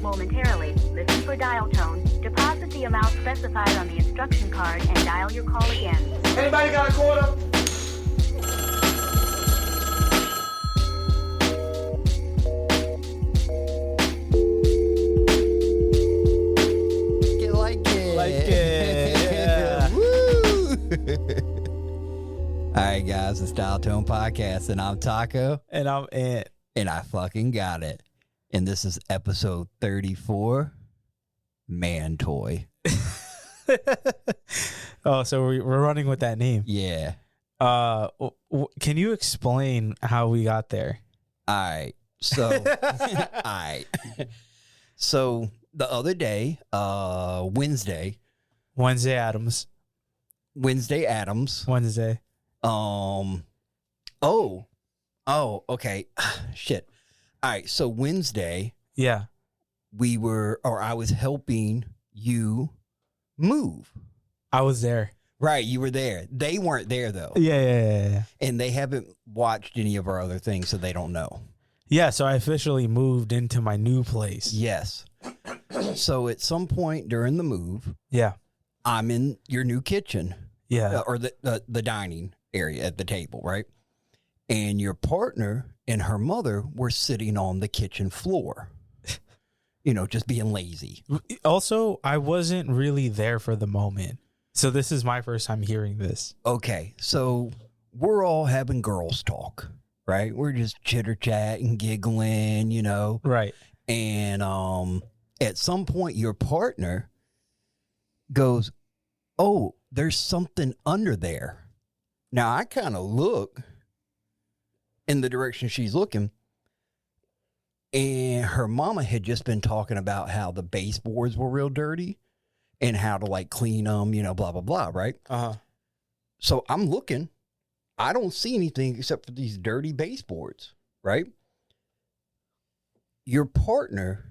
momentarily. Listen for dial tone. Deposit the amount specified on the instruction card and dial your call again. Anybody got a quarter? All right, guys, it's Dial Tone Podcast, and I'm Taco. And I'm Ant. And I fucking got it. And this is episode 34, Man Toy. Oh, so we're running with that name. Yeah. Can you explain how we got there? All right. So, So, the other day, Wednesday Adams. Wednesday. Okay. Shit. All right. So Wednesday, Yeah. I was helping you move. I was there. Right. You were there. They weren't there though. Yeah. And they haven't watched any of our other things, so they don't know. Yeah, so I officially moved into my new place. Yes. So at some point during the move, Yeah. I'm in your new kitchen. Yeah. Or the dining area at the table, right? And your partner and her mother were sitting on the kitchen floor, just being lazy. Also, I wasn't really there for the moment. So this is my first time hearing this. Okay, so we're all having girls talk, right? We're just chitter-chatting, giggling, Right. And at some point, your partner goes, "Oh, there's something under there." Now, I kind of look in the direction she's looking, and her mama had just been talking about how the baseboards were real dirty and how to, clean them, blah, blah, blah, right? Uh-huh. So I'm looking. I don't see anything except for these dirty baseboards, right? Your partner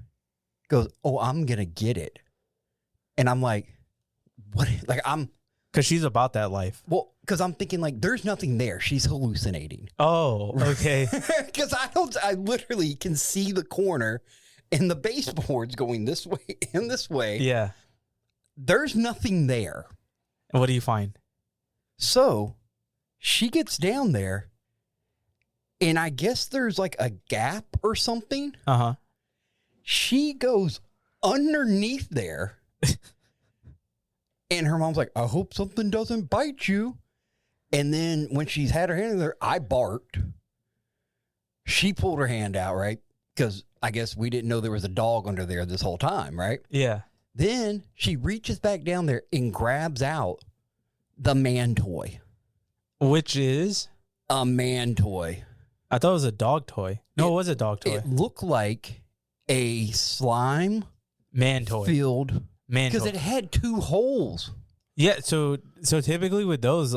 goes, "Oh, I'm going to get it." And I'm like, what? Because she's about that life. Well, because I'm thinking there's nothing there. She's hallucinating. Oh, okay. Because I literally can see the corner and the baseboards going this way and this way. Yeah. There's nothing there. And what do you find? So she gets down there and I guess there's a gap or something. Uh-huh. She goes underneath there. And her mom's like, "I hope something doesn't bite you." And then when she's had her hand in there, I barked. She pulled her hand out, right? Because I guess we didn't know there was a dog under there this whole time, right? Yeah. Then she reaches back down there and grabs out the man toy. Which is? A man toy. I thought it was a dog toy. No, it was a dog toy. It looked like a slime Man toy. filled. Man toy. Because it had 2 holes. Yeah, so typically with those,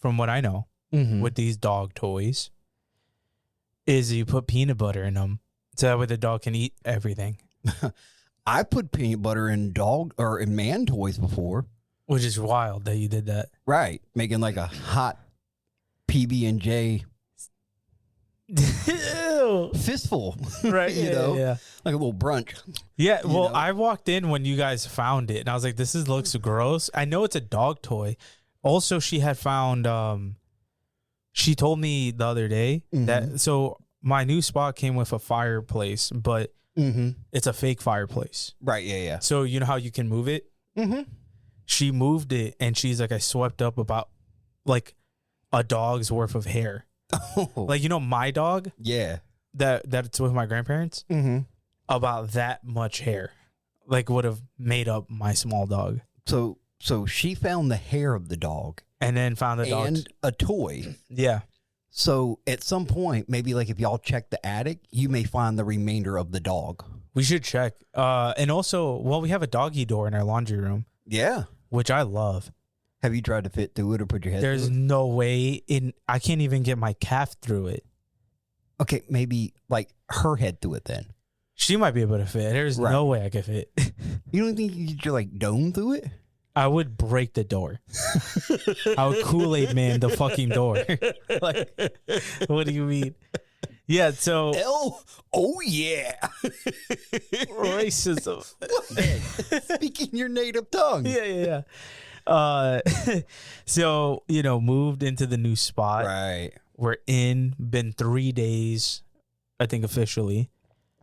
from what I know, Mm-hmm. with these dog toys, is you put peanut butter in them so that way the dog can eat everything. I put peanut butter in in man toys before. Which is wild that you did that. Right. Making a hot PB&J Ew. fistful. Right, yeah. Like a little brunch. Yeah, well, I walked in when you guys found it, and I was like, this looks gross. I know it's a dog toy. Also, she had found, she told me the other day that, so my new spot came with a fireplace, but it's a fake fireplace. Right, yeah. So you know how you can move it? Mm-hmm. She moved it, and she's like, I swept up about, a dog's worth of hair. Oh. My dog? Yeah. That's with my grandparents? Mm-hmm. About that much hair. Would have made up my small dog. So she found the hair of the dog. And then found the dog. And a toy. Yeah. So at some point, maybe if y'all check the attic, you may find the remainder of the dog. We should check. And also, we have a doggy door in our laundry room. Yeah. Which I love. Have you tried to fit through it or put your head There's through it? no way I can't even get my calf through it. Okay, maybe her head through it then. She might be able to fit. There's no way I could fit. You don't think you could get your dome through it? I would break the door. I would Kool-Aid man the fucking door. What do you mean? Yeah, so Oh yeah. racism. Speaking your native tongue. Yeah. So, moved into the new spot. Right. We're been 3 days, I think officially.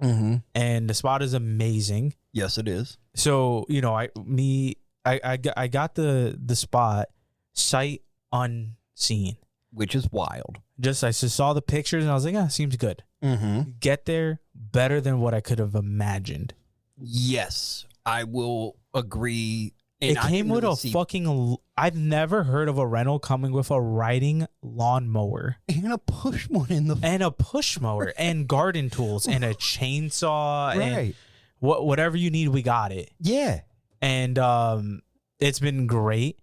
Mm-hmm. And the spot is amazing. Yes, it is. So, I got the spot sight unseen. Which is wild. I just saw the pictures and I was like, seems good. Mm-hmm. Get there better than what I could have imagined. Yes, I will agree. It came with I've never heard of a rental coming with a riding lawnmower. And a push one And a push mower and garden tools and a chainsaw. Right. And whatever you need, we got it. Yeah. And it's been great.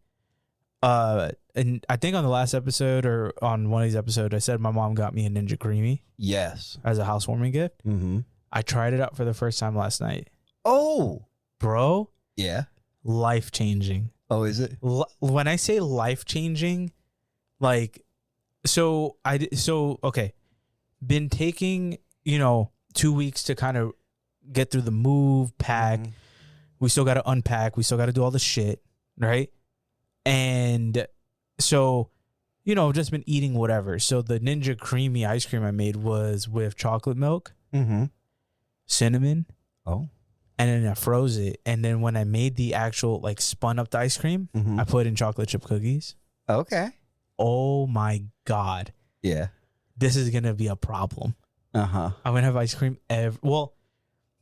And I think on the last episode or on one of these episodes, I said my mom got me a Ninja Creami. Yes. As a housewarming gift. Mm-hmm. I tried it out for the first time last night. Oh. Bro. Yeah. Life-changing. Oh, is it? When I say life-changing, like, okay. Been taking, 2 weeks to kind of get through the move, pack. Mm-hmm. We still got to unpack. We still got to do all the shit, right? And so, just been eating whatever. So the Ninja Creami ice cream I made was with chocolate milk, cinnamon. Oh. And then I froze it. And then when I made the actual, spun up the ice cream, I put in chocolate chip cookies. Okay. Oh my God. Yeah. This is going to be a problem. Uh-huh. I'm going to have ice cream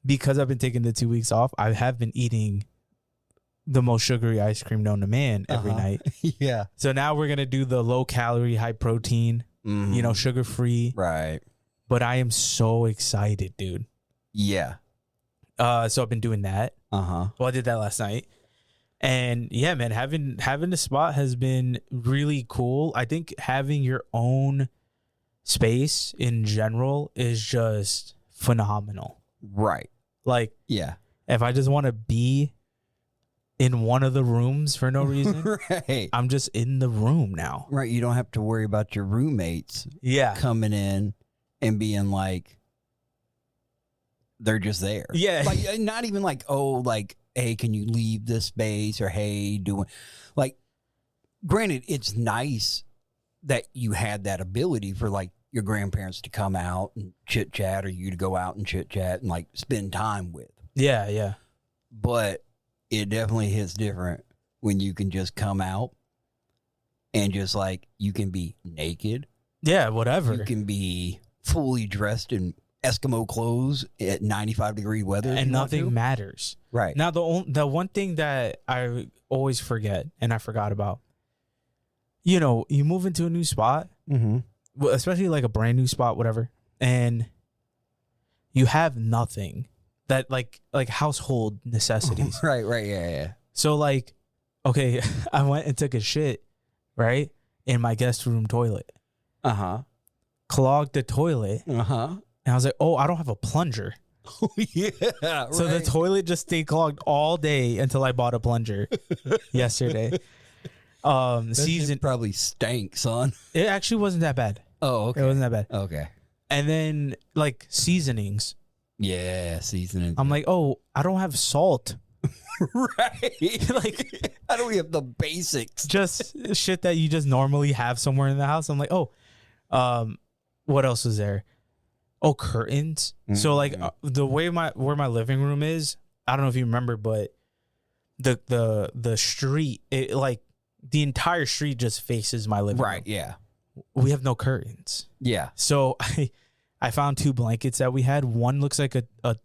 because I've been taking the 2 weeks off, I have been eating the most sugary ice cream known to man every night. Yeah. So now we're going to do the low calorie, high protein, sugar free. Right. But I am so excited, dude. Yeah. So I've been doing that. Uh-huh. Well, I did that last night. And yeah, man, having the spot has been really cool. I think having your own space in general is just phenomenal. Right. Yeah. If I just want to be in one of the rooms for no reason, right. I'm just in the room now. Right. You don't have to worry about your roommates coming in and being like, they're just there. Yeah. Not even hey, can you leave this space? Or hey, granted, it's nice that you had that ability for your grandparents to come out and chit chat, or you to go out and chit chat and spend time with. Yeah. Yeah. But it definitely hits different when you can just come out and just you can be naked. Yeah. Whatever. You can be fully dressed in Eskimo clothes at 95-degree weather, and nothing matters. Right. Now, the one thing that I always forget, and I forgot about, you move into a new spot, especially a brand new spot, whatever, and you have nothing that like household necessities. Right. Yeah. So okay, I went and took a shit, right, in my guest room toilet. Clogged the toilet. And I was like, oh, I don't have a plunger. Oh, yeah. Right. So the toilet just stayed clogged all day until I bought a plunger yesterday. Season probably stank, son. It actually wasn't that bad. Oh, okay. It wasn't that bad. Okay. And then seasonings. Yeah, seasonings. I'm like, oh, I don't have salt. Right. How do we have the basics? Just shit that you just normally have somewhere in the house. I'm like, oh, what else is there? Oh, curtains. So the way where my living room is, I don't know if you remember, but the street, the entire street just faces my living room. Right. Yeah. We have no curtains. Yeah. So I found 2 blankets that we had. One looks like a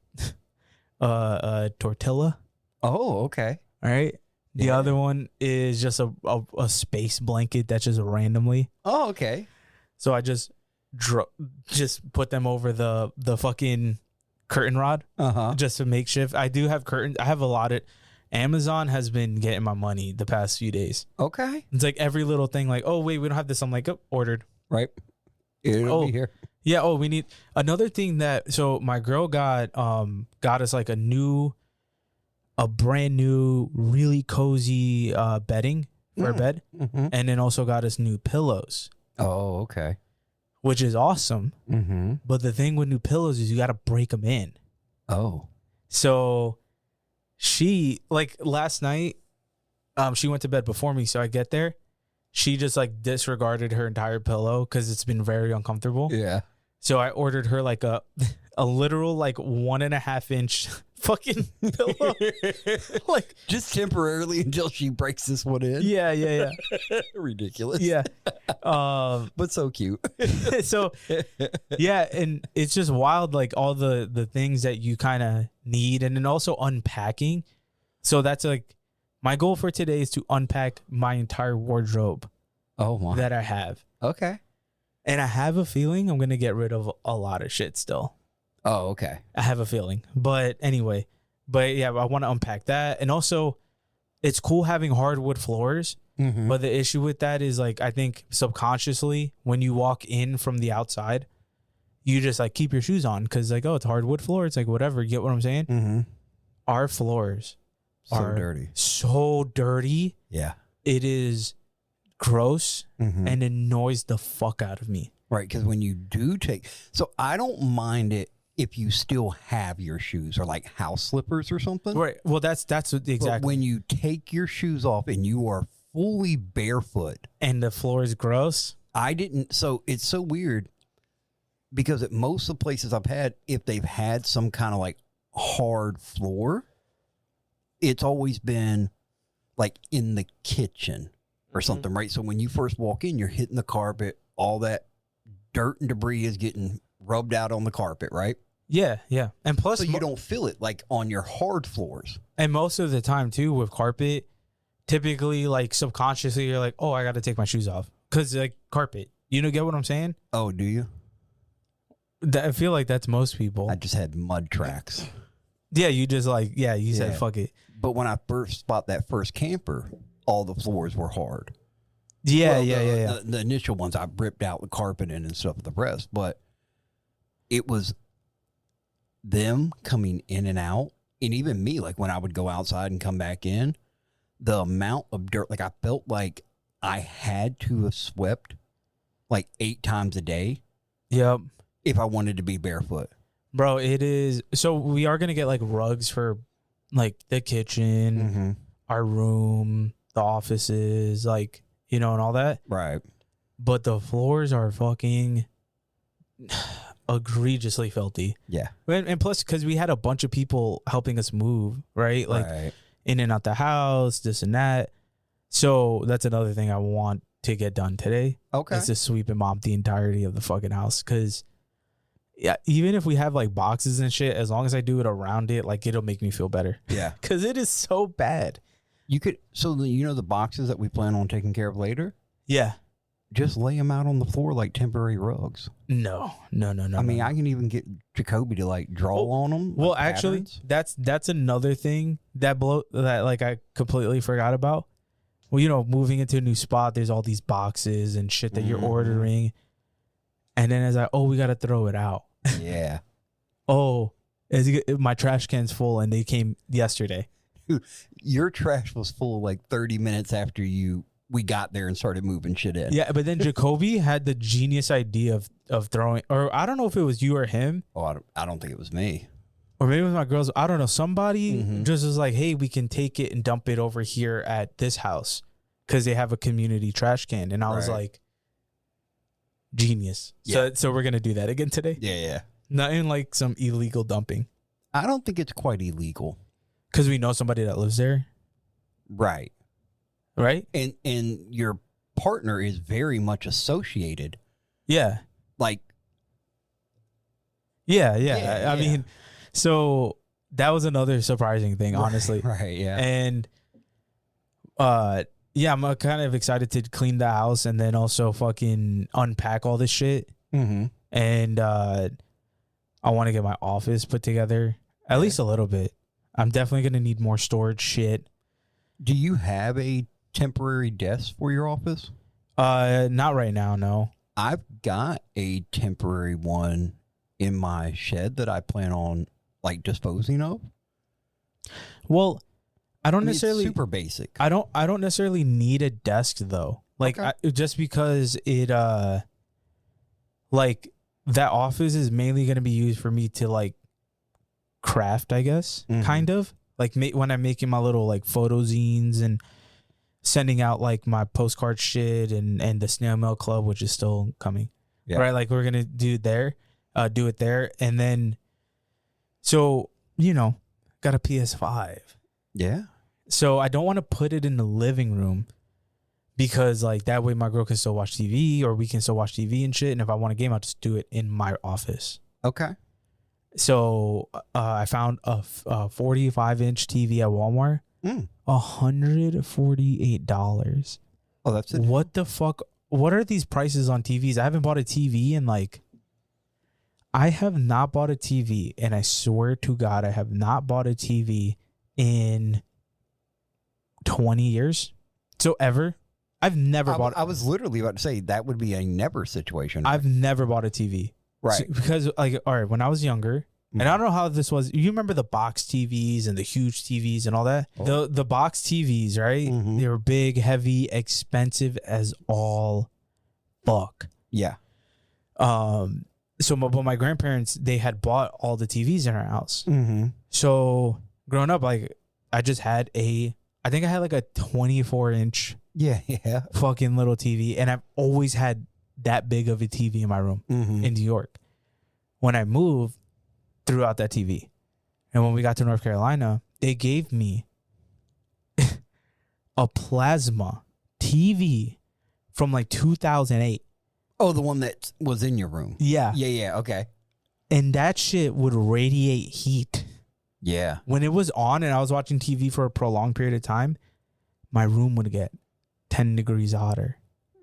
tortilla. Oh, okay. All right. The other one is just a space blanket that's just randomly. Oh, okay. So I just put them over the fucking curtain rod, just to makeshift. I do have curtains. I have a lot of. Amazon has been getting my money the past few days. Okay. It's every little thing. Oh wait, we don't have this. I'm like, oh, ordered. Right. It'll be here. Yeah. Oh, we need another thing that. So my girl got us a brand new, really cozy bedding for our bed, and then also got us new pillows. Oh, okay. which is awesome. Mm-hmm. But the thing with new pillows is you got to break them in. Oh. So she, like last night, she went to bed before me. So I get there. She just like disregarded her entire pillow because it's been very uncomfortable. Yeah. So I ordered her like a literal like 1.5 inch fucking pillow. Like just temporarily until she breaks this one in. Yeah. Ridiculous. Yeah. But so cute. So yeah, and it's just wild, like all the things that you kind of need, and then also unpacking. So that's like my goal for today is to unpack my entire wardrobe. Oh my. That I have. Okay. And I have a feeling I'm gonna get rid of a lot of shit still. Oh, okay. I have a feeling. But anyway, yeah, I want to unpack that. And also, it's cool having hardwood floors. Mm-hmm. But the issue with that is, like, I think subconsciously, when you walk in from the outside, you just, like, keep your shoes on because, like, oh, it's hardwood floor. It's like, whatever. You get what I'm saying? Mm-hmm. Our floors are dirty. So dirty. Yeah. It is gross Mm-hmm. and annoys the fuck out of me. Right, because when you do take... So I don't mind it if you still have your shoes or like house slippers or something. Right. Well, that's exactly. But when you take your shoes off and you are fully barefoot... And the floor is gross. I didn't... So it's so weird because at most of the places I've had, if they've had some kind of like hard floor, it's always been like in the kitchen or something, right? So when you first walk in, you're hitting the carpet, all that dirt and debris is getting rubbed out on the carpet, right? Yeah. And plus, so you don't feel it like on your hard floors. And most of the time, too, with carpet, typically, like, subconsciously, you're like, oh, I got to take my shoes off. Because, like, carpet. You know, get what I'm saying? Oh, do you? I feel like that's most people. I just had mud tracks. Yeah, you just, like, you said, fuck it. But when I first bought that first camper, all the floors were hard. Yeah, Well, yeah. The initial ones, I ripped out the carpet in and stuff with the rest. But it was them coming in and out. And even me, like when I would go outside and come back in, the amount of dirt, like I felt like I had to have swept like 8 times a day. Yep. If I wanted to be barefoot. Bro, it is. So we are going to get like rugs for like the kitchen, our room, the offices, like, you know, and all that. Right. But the floors are fucking egregiously filthy. Yeah. And plus, because we had a bunch of people helping us move, right? Like in and out the house, this and that. So that's another thing I want to get done today. Okay. Is to sweep and mop the entirety of the fucking house. Because, yeah, even if we have like boxes and shit, as long as I do it around it, like it'll make me feel better. Yeah. Because it is so bad. You could, so you know the boxes that we plan on taking care of later? Yeah. Just lay them out on the floor like temporary rugs. No. I mean, I can even get Jacoby to like draw on them. Well, like actually, patterns. that's another thing that like I completely forgot about. Well, you know, moving into a new spot, there's all these boxes and shit that you're ordering. And then we got to throw it out. Yeah. My trash can's full and they came yesterday. Dude, your trash was full like 30 minutes after we got there and started moving shit in. Yeah, but then Jacoby had the genius idea of throwing, or I don't know if it was you or him. Oh, I don't think it was me. Or maybe it was my girls. I don't know. Somebody just was like, hey, we can take it and dump it over here at this house because they have a community trash can. And I was like, genius. Yeah. So we're going to do that again today? Yeah. Not in like some illegal dumping. I don't think it's quite illegal. Because we know somebody that lives there. Right. Right? And your partner is very much associated. Yeah. Like. Yeah. I mean, so that was another surprising thing, honestly. Right, yeah. And I'm kind of excited to clean the house and then also fucking unpack all this shit. Mm-hmm. And I want to get my office put together at least a little bit. I'm definitely going to need more storage shit. Do you have a temporary desk for your office? Not right now, no. I've got a temporary one in my shed that I plan on like disposing of. Well, I don't necessarily it's super basic. I don't necessarily need a desk though. Like Okay. just because it like that office is mainly going to be used for me to like craft, I guess, kind of like when I'm making my little like photo zines and sending out like my postcard shit and the snail mail club, which is still coming. Yeah. Right. Like we're going to do it there. And then, so, you know, got a PS5. Yeah. So I don't want to put it in the living room because like that way my girl can still watch TV or we can still watch TV and shit. And if I want a game, I'll just do it in my office. Okay. So I found a 45-inch TV at Walmart. $148. Oh, that's it. What the fuck? What are these prices on TVs? I haven't bought a TV in like... I have not bought a TV, and I swear to God, I have not bought a TV in 20 years. So ever. I've never bought... I was literally about to say that would be a never situation. I've never bought a TV. Right. So, because, like, all right, when I was younger, and I don't know how this was. You remember the box TVs and the huge TVs and all that? Oh. The box TVs, right? They were big, heavy, expensive as all fuck. Yeah. So my grandparents, they had bought all the TVs in our house. So growing up, like I just had I think I had like a 24-inch fucking little TV. And I've always had that big of a TV in my room in New York. When I moved, threw out that TV. And when we got to North Carolina, they gave me a plasma TV from like 2008. Oh, the one that was in your room. Yeah. Yeah. Okay. And that shit would radiate heat. Yeah. When it was on and I was watching TV for a prolonged period of time, my room would get 10 degrees hotter.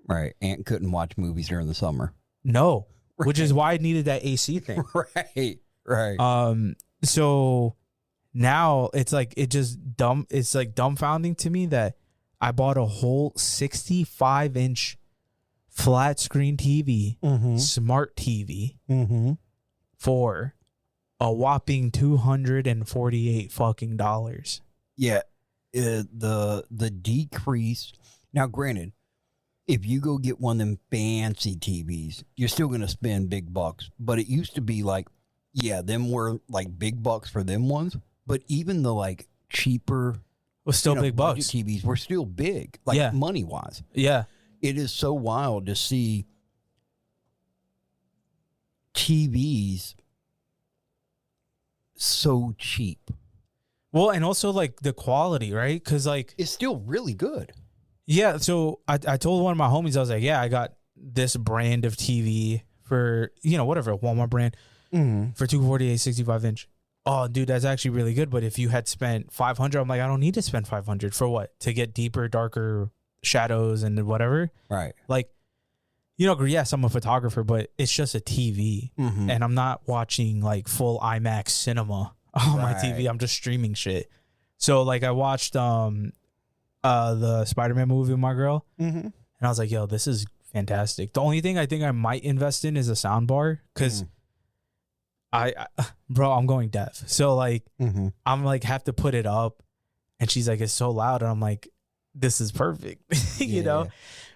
Right. Aunt couldn't watch movies during the summer. No. Right. Which is why I needed that AC thing. Right. So now it's like it's like dumbfounding to me that I bought a whole 65-inch flat screen TV, smart TV, for a whopping $248 fucking dollars. Yeah. The decrease. Now, granted, if you go get one of them fancy TVs, you're still going to spend big bucks. But it used to be like, yeah, them were like big bucks for them ones. But even the like cheaper was still big bucks. TVs were still big, like money wise. Yeah. It is so wild to see TVs so cheap. Well, and also like the quality, right? Because like it's still really good. Yeah. So I told one of my homies, I was like, yeah, I got this brand of TV for, whatever, Walmart brand for $248, 65-inch. Oh, dude, that's actually really good. But if you had spent $500, I'm like, I don't need to spend $500 for what? To get deeper, darker shadows and whatever. Right. Like, yes, I'm a photographer, but it's just a TV. And I'm not watching like full IMAX cinema on my TV. I'm just streaming shit. So like I watched the Spider-Man movie with my girl. And I was like, yo, this is fantastic. The only thing I think I might invest in is a sound bar because bro, I'm going deaf. So like I'm like have to put it up and she's like, it's so loud. And I'm like, this is perfect. you know?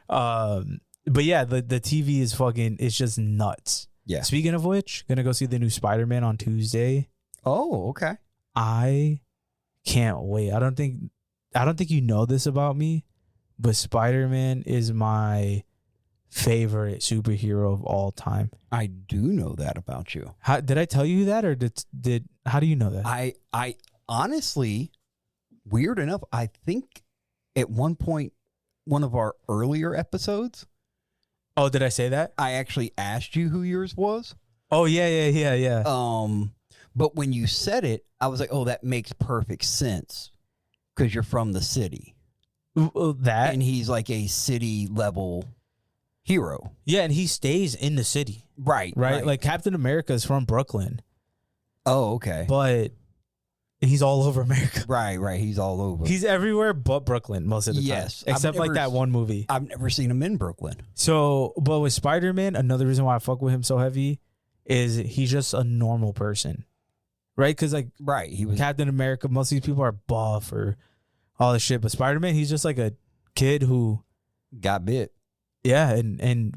But yeah, the TV is it's just nuts. Yeah. Speaking of which, gonna go see the new Spider-Man on Tuesday. Oh, okay. I can't wait. I don't think you know this about me, but Spider-Man is my favorite superhero of all time. I do know that about you. How did I tell you that, or how do you know that? I honestly, weird enough, I think at one point, one of our earlier episodes. Oh, did I say that? I actually asked you who yours was. Oh yeah. But when you said it, I was like, oh, that makes perfect sense because you're from the city. That, and he's like a city level hero. Yeah, and he stays in the city. Right. Like Captain America is from Brooklyn. Oh, okay. But he's all over America. Right. He's all over. He's everywhere but Brooklyn most of the time. Yes. Except like that one movie. I've never seen him in Brooklyn. So, but with Spider-Man, another reason why I fuck with him so heavy is he's just a normal person. Right? Because like he was Captain America, most of these people are buff or all this shit. But Spider-Man, he's just like a kid who got bit. Yeah,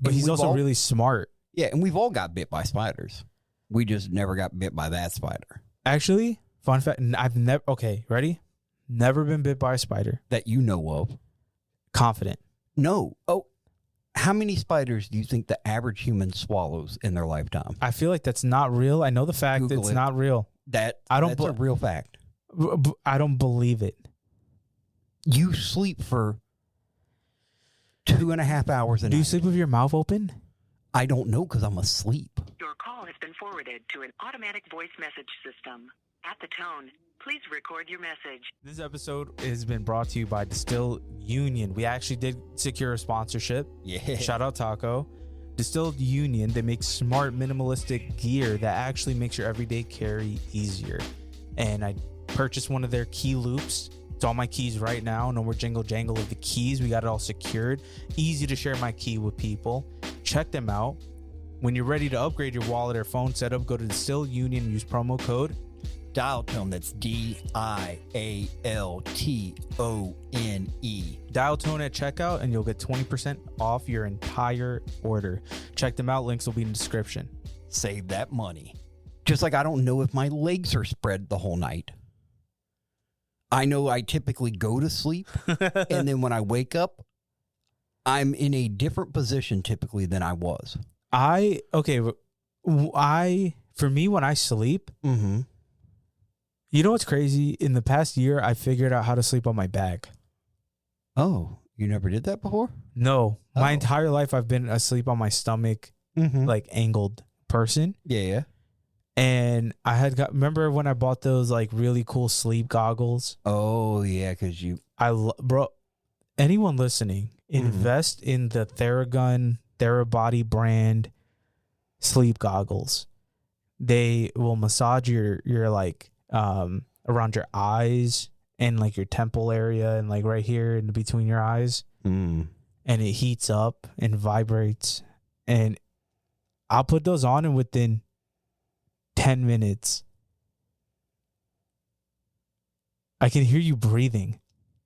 but he's also really smart. Yeah, and we've all got bit by spiders. We just never got bit by that spider. Actually, fun fact, I've never, okay, ready? Never been bit by a spider. That you know of. Confident. No. Oh, how many spiders do you think the average human swallows in their lifetime? I feel like that's not real. I know the fact Google it's it. not real. That's a real fact. I don't believe it. You sleep for 2.5 hours a night. Do you sleep with your mouth open? I don't know because I'm asleep. Your call has been forwarded to an automatic voice message system. At the tone, please record your message. This episode has been brought to you by Distill Union. We actually did secure a sponsorship. Yeah. Shout out Taco. Distill Union, they make smart minimalistic gear that actually makes your everyday carry easier. And I purchased one of their key loops. It's on my keys right now. No more jingle jangle of the keys. We got it all secured. Easy to share my key with people. Check them out. When you're ready to upgrade your wallet or phone setup, go to Distill Union and use promo code Dial tone. That's DIALTONE. Dial tone at checkout and you'll get 20% off your entire order. Check them out. Links will be in the description. Save that money. Just like I don't know if my legs are spread the whole night. I know I typically go to sleep and then when I wake up, I'm in a different position typically than I was. For me, when I sleep, you know what's crazy? In the past year, I figured out how to sleep on my back. Oh, you never did that before? No, my entire life I've been asleep on my stomach, like angled person. Yeah. And remember when I bought those like really cool sleep goggles? Oh yeah, because bro, anyone listening, invest in the Theragun Therabody brand sleep goggles. They will massage your like around your eyes and like your temple area and like right here in between your eyes. And it heats up and vibrates. And I'll put those on and within 10 minutes I can hear you breathing.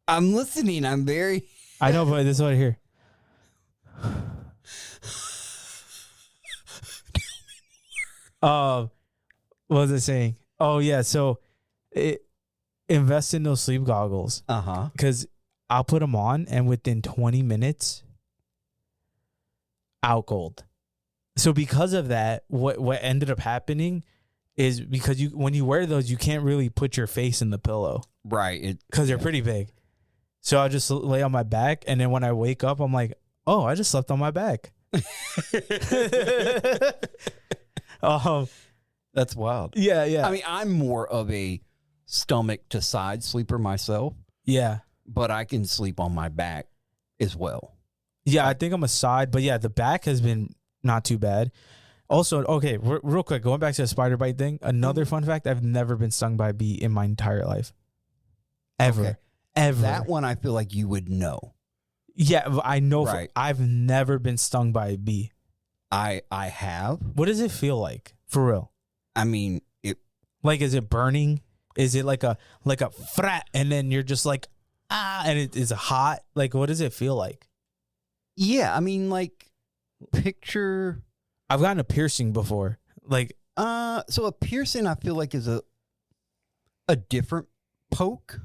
I'm listening. I know, but this is what I hear. What was it saying? Oh yeah, so invest in those sleep goggles. Because I'll put them on and within 20 minutes, out cold. So because of that, what ended up happening is because when you wear those, you can't really put your face in the pillow. Right. Because they're pretty big. So I'll just lay on my back. And then when I wake up, I'm like, oh, I just slept on my back. That's wild. Yeah. I mean, I'm more of a stomach to side sleeper myself. Yeah. But I can sleep on my back as well. Yeah, I think I'm a side. But yeah, the back has been not too bad. Also, okay, real quick, going back to the spider bite thing. Another fun fact, I've never been stung by a bee in my entire life. Ever. Okay. Ever. That one I feel like you would know. Yeah, I know. Right. I've never been stung by a bee. I have. What does it feel like? For real? I mean, like, is it burning? Is it like a frat and then you're just like, and it is hot? Like, what does it feel like? Yeah, I mean, like, picture. I've gotten a piercing before. Like, so a piercing I feel like is a different poke.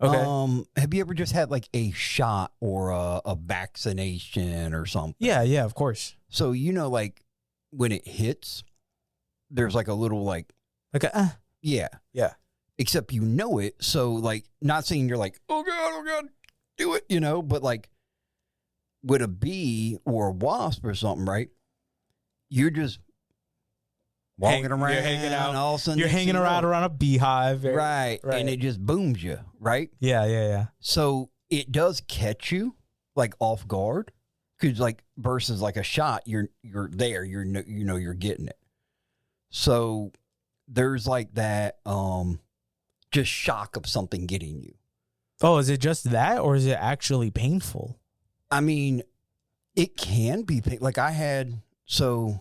Okay. Have you ever just had like a shot or a vaccination or something? Yeah, of course. So, like when it hits, there's like a little like a yeah. Except it. So like, not saying you're like, oh God, do it, but like with a bee or a wasp or something, right? You're just walking around. You're hanging out. All of a sudden you're hanging around a beehive. Right. And it just booms you, right? Yeah. So it does catch you like off guard. Because like versus like a shot, you're there, you're getting it. So there's like that just shock of something getting you. Oh, is it just that or is it actually painful? I mean, it can be like so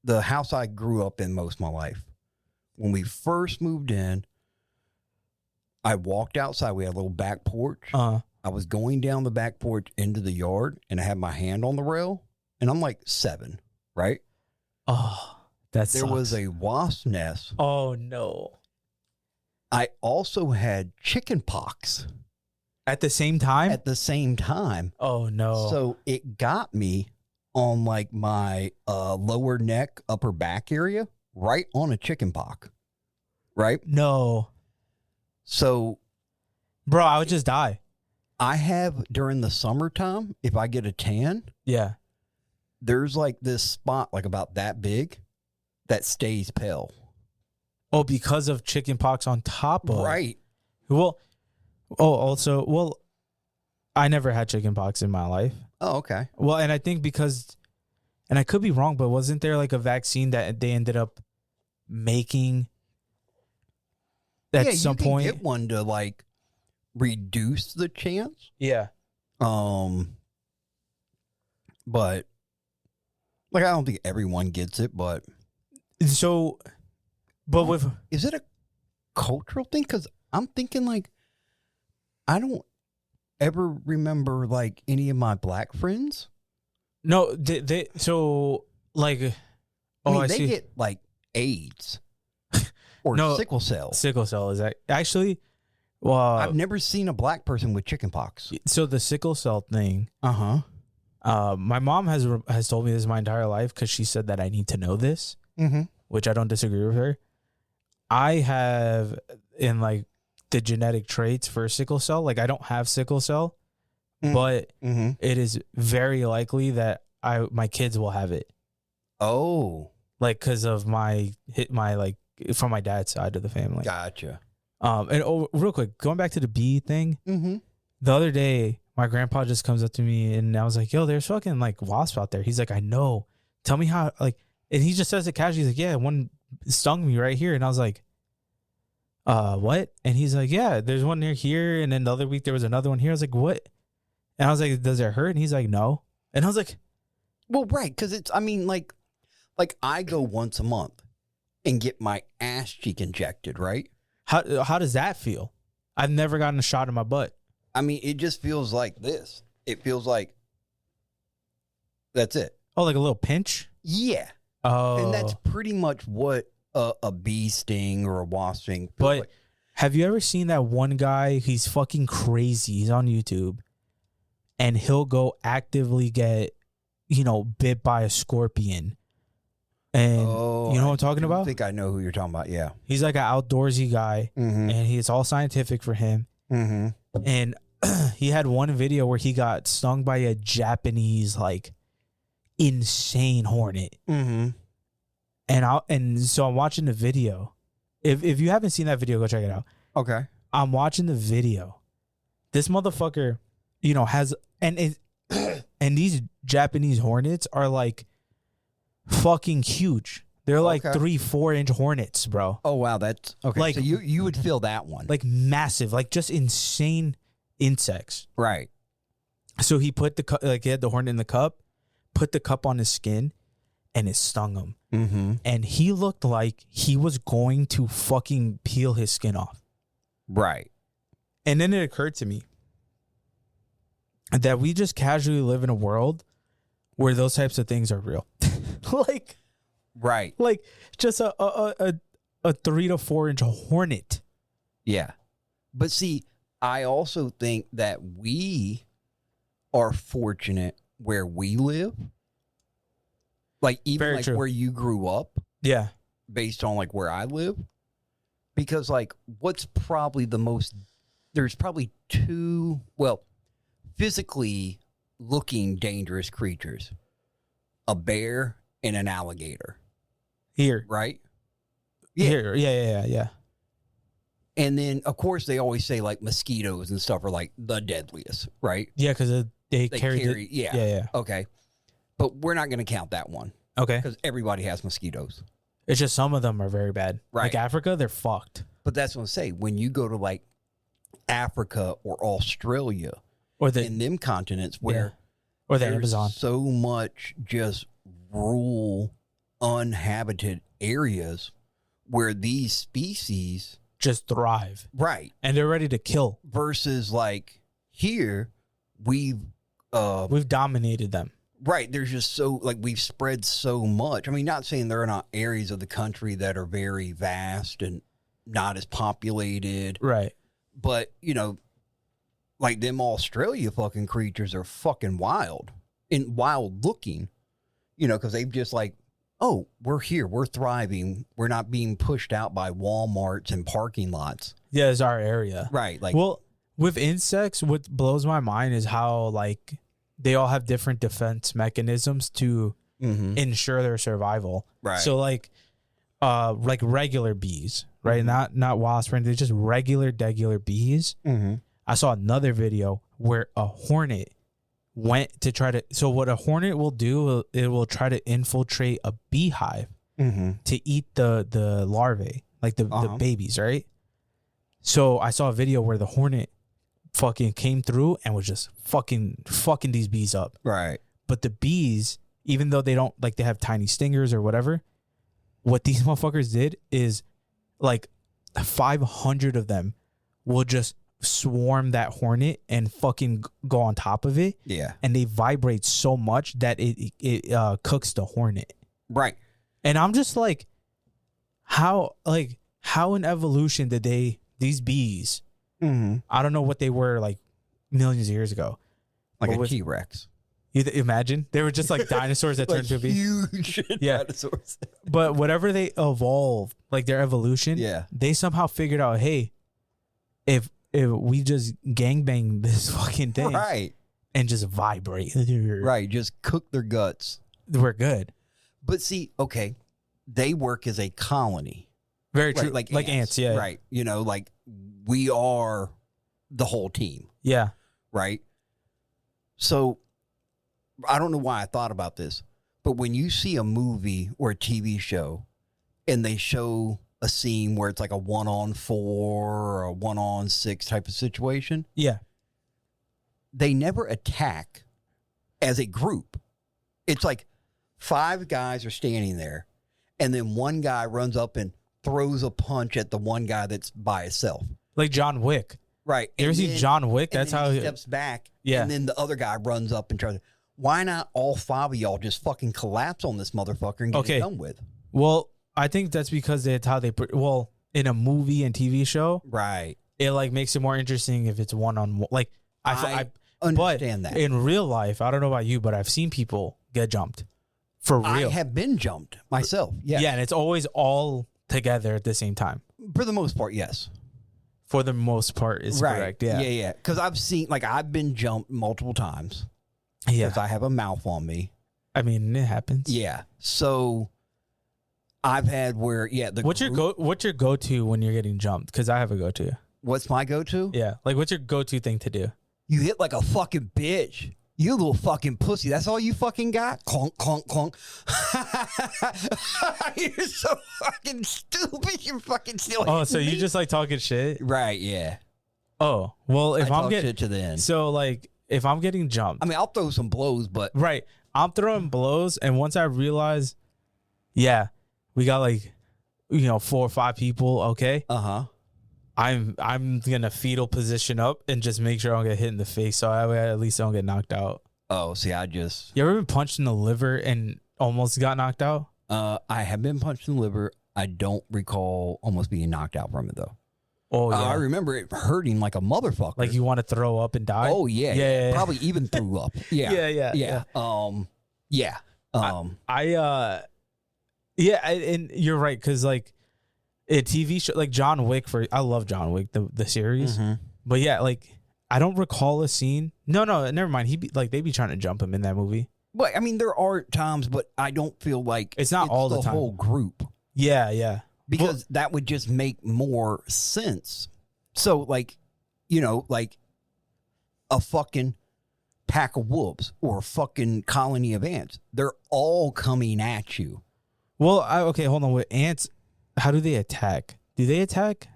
the house I grew up in most of my life, when we first moved in, I walked outside. We had a little back porch. I was going down the back porch into the yard and I had my hand on the rail and I'm like 7, right? Oh, that There sucks. was a wasp nest. Oh no! I also had chicken pox At the same time. at the same time. Oh no! So it got me on like my lower neck, upper back area, right on a chicken pox. Right? No, So bro, I would just die. I have during the summertime, if I get a tan, Yeah. there's like this spot like about that big that stays pale. Oh, because of chicken pox on top of. Right. Well, also, well, I never had chicken pox in my life. Oh, okay. Well, and I think because, and I could be wrong, but wasn't there like a vaccine that they ended up making at some you can point? get one to like reduce the chance. Yeah. But like I don't think everyone gets it, but So, but with is it a cultural thing? Because I'm thinking like I don't ever remember like any of my black friends. no, they so like, I oh, mean, I they see. get like AIDS or No, sickle cell. Sickle cell is that actually? Well, I've never seen a black person with chicken pox. so the sickle cell thing. My mom has told me this my entire life because she said that I need to know this, Mm-hmm. which I don't disagree with her. I have in like the genetic traits for sickle cell. Like I don't have sickle cell, but Mm-hmm. it is very likely that my kids will have it. Oh, Like because of my like from my dad's side of the family. gotcha. And real quick, going back to the bee thing. Mm-hmm. The other day, my grandpa just comes up to me and I was like, yo, there's fucking like wasps out there. He's like, I know. Tell me how, like, and he just says it casually. He's like, yeah, one stung me right here. And I was like, what? And he's like, yeah, there's one near here. And then the other week there was another one here. I was like, what? And I was like, does it hurt? And he's like, no. And I was like, Well, right, because it's. I mean, like I go once a month and get my ass cheek injected. Right. how does that feel? I've never gotten a shot in my butt. I mean, it just feels like this. It feels like that's it. Oh, like a little pinch? Yeah. Oh. And that's pretty much what a bee sting or a wasp sting feels But like. have you ever seen that one guy? He's fucking crazy. He's on YouTube. And he'll go actively get, bit by a scorpion. And Oh, you know what I'm talking I about? think I know who you're talking about. Yeah. He's like an outdoorsy guy. Mm-hmm. And it's all scientific for him. Mm-hmm. And he had one video where he got stung by a Japanese, like, insane hornet. Mm-hmm. And so I'm watching the video. If you haven't seen that video, go check it out. Okay. I'm watching the video. This motherfucker, has and these Japanese hornets are like fucking huge. They're like Okay. 3-4 inch hornets, bro. Oh wow, that's okay. Like- so you would feel that one, Like massive, like just insane insects. right? So he put he had the hornet in the cup, put the cup on his skin, and it stung him. Mm-hmm. And he looked like he was going to fucking peel his skin off. Right. And then it occurred to me that we just casually live in a world where those types of things are real. Right. like just a 3 to 4 inch hornet. Yeah. But see, I also think that we are fortunate where we live. Like even Very like true. where you grew up, Yeah. based on like where I live. Because like what's probably there's probably two, well, physically looking dangerous creatures. A bear and an alligator, Here. right? Here. Yeah. And then of course they always say like mosquitoes and stuff are like the deadliest, right? Yeah, because they They carry carry, it. yeah. Yeah. Okay. But we're not going to count that one Okay. because everybody has mosquitoes. It's just some of them are very bad. Right. Like Africa, they're fucked. But that's what I'm saying. When you go to like Africa or Australia Or the in them continents where or the there's Amazon. so much just rural, uninhabited areas where these species, Just thrive. right, And they're ready to kill. versus like here, we've We've dominated them. Right. There's just so, like, we've spread so much. I mean, not saying there are not areas of the country that are very vast and not as populated. Right. But, you know, like them Australia fucking creatures are fucking wild and wild looking, you know, because they've just like, oh, we're here. We're thriving. We're not being pushed out by Walmarts and parking lots. Yeah, it's our area. Right. Like, well, with insects, what blows my mind is how, like, they all have different defense mechanisms to ensure their survival. Right. So, like regular bees, right? Not wasps, they're just regular bees. I saw another video where a hornet went to try to. So what a hornet will do, it will try to infiltrate a beehive to eat the larvae, like the babies, right? So I saw a video where the hornet fucking came through and was just fucking these bees up. Right. But the bees, even though they don't, like, they have tiny stingers or whatever, what these motherfuckers did is, like, 500 of them will just swarm that hornet and fucking go on top of it. Yeah. And they vibrate so much that it cooks the hornet. Right. And I'm just like, how in evolution did these bees, I don't know what they were like millions of years ago. Like a T-Rex. You imagine? They were just like dinosaurs that like turned to be huge dinosaurs. But whatever they evolved, like their evolution, they somehow figured out, hey, if we just gangbang this fucking thing, right, and just vibrate, right, just cook their guts, we're good. But see, okay, they work as a colony. Very true. Right, like ants, yeah. Right. You know, like we are the whole team. Yeah. Right. So I don't know why I thought about this, but when you see a movie or a TV show and they show a scene where it's like a 1-on-4 or a 1-on-6 type of situation. Yeah. They never attack as a group. It's like 5 guys are standing there and then one guy runs up and throws a punch at the one guy that's by himself. Like John Wick. Right. You ever see John Wick? That's how he steps back. Yeah. And then the other guy runs up and tries to. Why not all 5 of y'all just fucking collapse on this motherfucker and get it done with? Well, I think that's because it's how they in a movie and TV show. Right. It like makes it more interesting if it's one-on-one. Like I understand that. In real life, I don't know about you, but I've seen people get jumped. For real. I have been jumped myself. Yeah. Yeah, and it's always all together at the same time. For the most part, yes. For the most part is correct. Yeah. Yeah, yeah. Because I've been jumped multiple times. Yeah. Because I have a mouth on me. I mean, it happens. Yeah. So I've had where, what's your go-to when you're getting jumped? Because I have a go-to. What's my go-to? Yeah. Like, what's your go-to thing to do? You hit like a fucking bitch. You little fucking pussy. That's all you fucking got? Clunk, clunk, clunk. You're so fucking stupid. You're fucking still. Oh, so you just like talking shit? Right, yeah. Oh, well, if I'm getting shit to the end. So, like, if I'm getting jumped. I mean, I'll throw some blows, but. Right. I'm throwing blows, and once I realize, yeah, we got like, 4 or 5 people, okay? Uh-huh. I'm gonna fetal position up and just make sure I don't get hit in the face, so at least I don't get knocked out. Oh, see, You ever been punched in the liver and almost got knocked out? I have been punched in the liver. I don't recall almost being knocked out from it though. Oh yeah, I remember it hurting like a motherfucker. Like you want to throw up and die. Oh yeah. Probably even threw up. Yeah, yeah. And you're right, because like a TV show like John Wick, I love John Wick the series, but yeah, like I don't recall a scene. No, never mind. They be trying to jump him in that movie. But I mean, there are times, but I don't feel like it's not all the time. Whole group. Yeah. Because that would just make more sense. So like, like a fucking pack of wolves or a fucking colony of ants, they're all coming at you. Well, okay, hold on. With ants, how do they attack? Do they attack?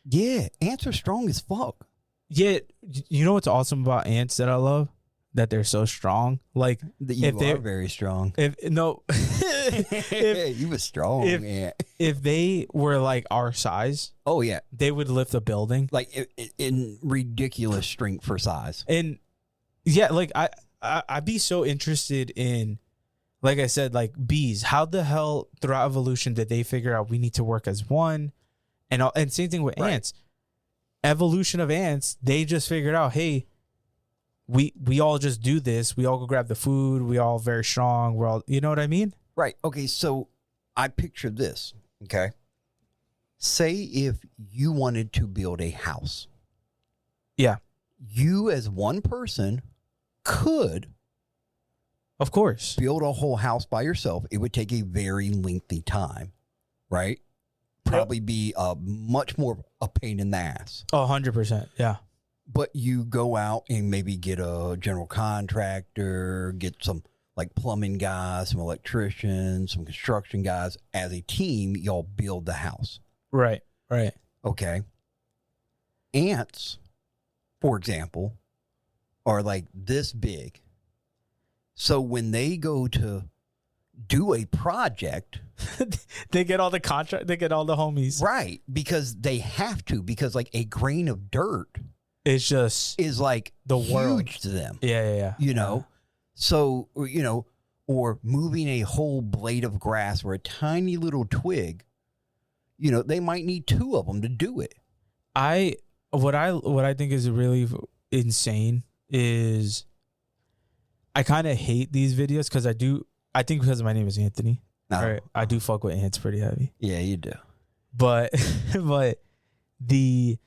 Yeah, ants are strong as fuck. Yeah, you know what's awesome about ants that I love? That they're so strong. Like you are very strong. You were strong. If they were like our size, oh yeah, they would lift a building like in ridiculous strength for size. And yeah, like I'd be so interested in, like I said, like bees. How the hell throughout evolution did they figure out we need to work as one? And same thing with ants. Evolution of ants, they just figured out, hey, we all just do this. We all go grab the food. We all very strong. We're all, you know what I mean? Right. Okay. So I picture this. Okay. Say if you wanted to build a house. Yeah. You as one person could, of course, build a whole house by yourself. It would take a very lengthy time, right? Probably be much more a pain in the ass. Oh, 100%. Yeah. But you go out and maybe get a general contractor, get some like plumbing guys, some electricians, some construction guys. As a team, y'all build the house. Right. Right. Okay. Ants, for example, are like this big. So when they go to do a project, they get all the contract, they get all the homies. Right. Because they have to, because like a grain of dirt it's just is like the huge world to them. Yeah. You know? So, you know, or moving a whole blade of grass or a tiny little twig, you know, they might need two of them to do it. What I think is really insane is I kind of hate these videos because I think because my name is Anthony. Right, I do fuck with ants pretty heavy. Yeah, you do. But the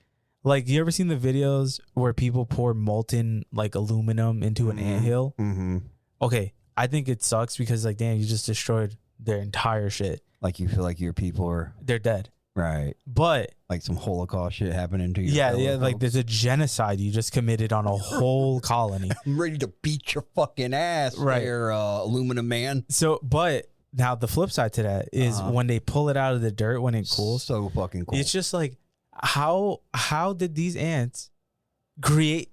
like, you ever seen the videos where people pour molten like aluminum into an anthill? Mm-hmm. Okay, I think it sucks because like, damn, you just destroyed their entire shit. Like you feel like your people they're dead. Right. But like some Holocaust shit happening to you. Yeah, like folks. there's a genocide you just committed on a whole colony. I'm ready to beat your fucking ass, right there, aluminum man. So, but now the flip side to that is when they pull it out of the dirt when it cools. So fucking cool. It's just like, how did these ants create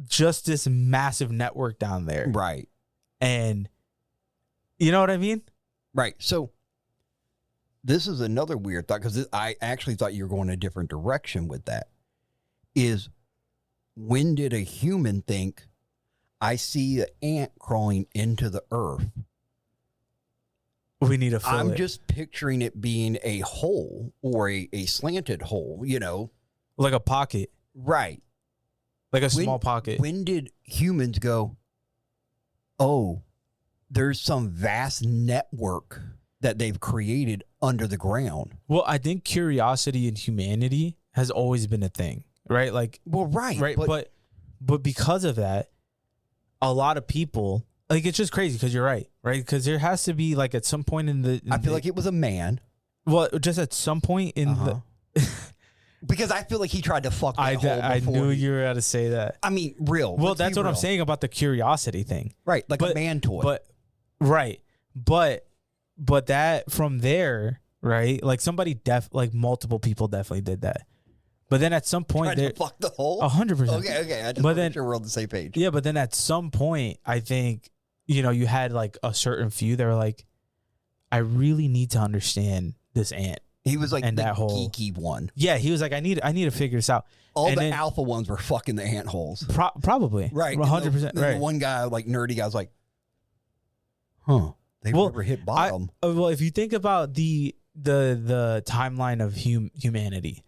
just this massive network down there? Right. And you know what I mean? Right. So this is another weird thought, because I actually thought you were going a different direction with that. Is when did a human think, I see an ant crawling into the earth? We need to fill I'm it. just picturing it being a hole or a slanted hole, you know? Like a pocket. Right. Like a small pocket. When did humans go, oh, there's some vast network that they've created under the ground? Well, I think curiosity in humanity has always been a thing, right? Like, well, right. But because of that, a lot of people, like, it's just crazy because you're right? Because there has to be, like, at some point I feel like it was a man. Well, just at some point in the... Because I feel like he tried to fuck that hole I before knew you were going to say that. I mean, real. Well, that's what I'm saying about the curiosity thing. Right, like a man toy. But that from there, right? Like somebody like multiple people definitely did that. But then at some point, tried to fuck the hole? 100%. Okay. I just want to make sure we're on the same page. Yeah, but then at some point, I think, you know, you had like a certain few that were like, I really need to understand this ant. He was like and the that whole geeky one. Yeah, he was like, I need to figure this out. All and the then, alpha ones were fucking the ant holes. Probably. Right. 100%. The Right. one guy, like nerdy guy, was like, huh, they've never hit bottom. Well, if you think about the timeline of humanity,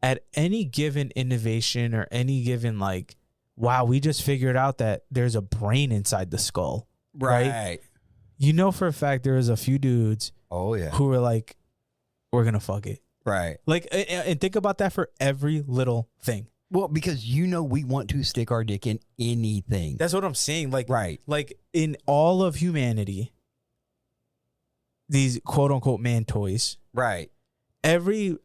at any given innovation or any given, like, wow, we just figured out that there's a brain inside the skull. Right. You know for a fact there was a few dudes who were like, we're going to fuck it. Right. Like, and think about that for every little thing. Well, because, you know, we want to stick our dick in anything. That's what I'm saying. Like, right. Like in all of humanity, these quote unquote man toys. Right. My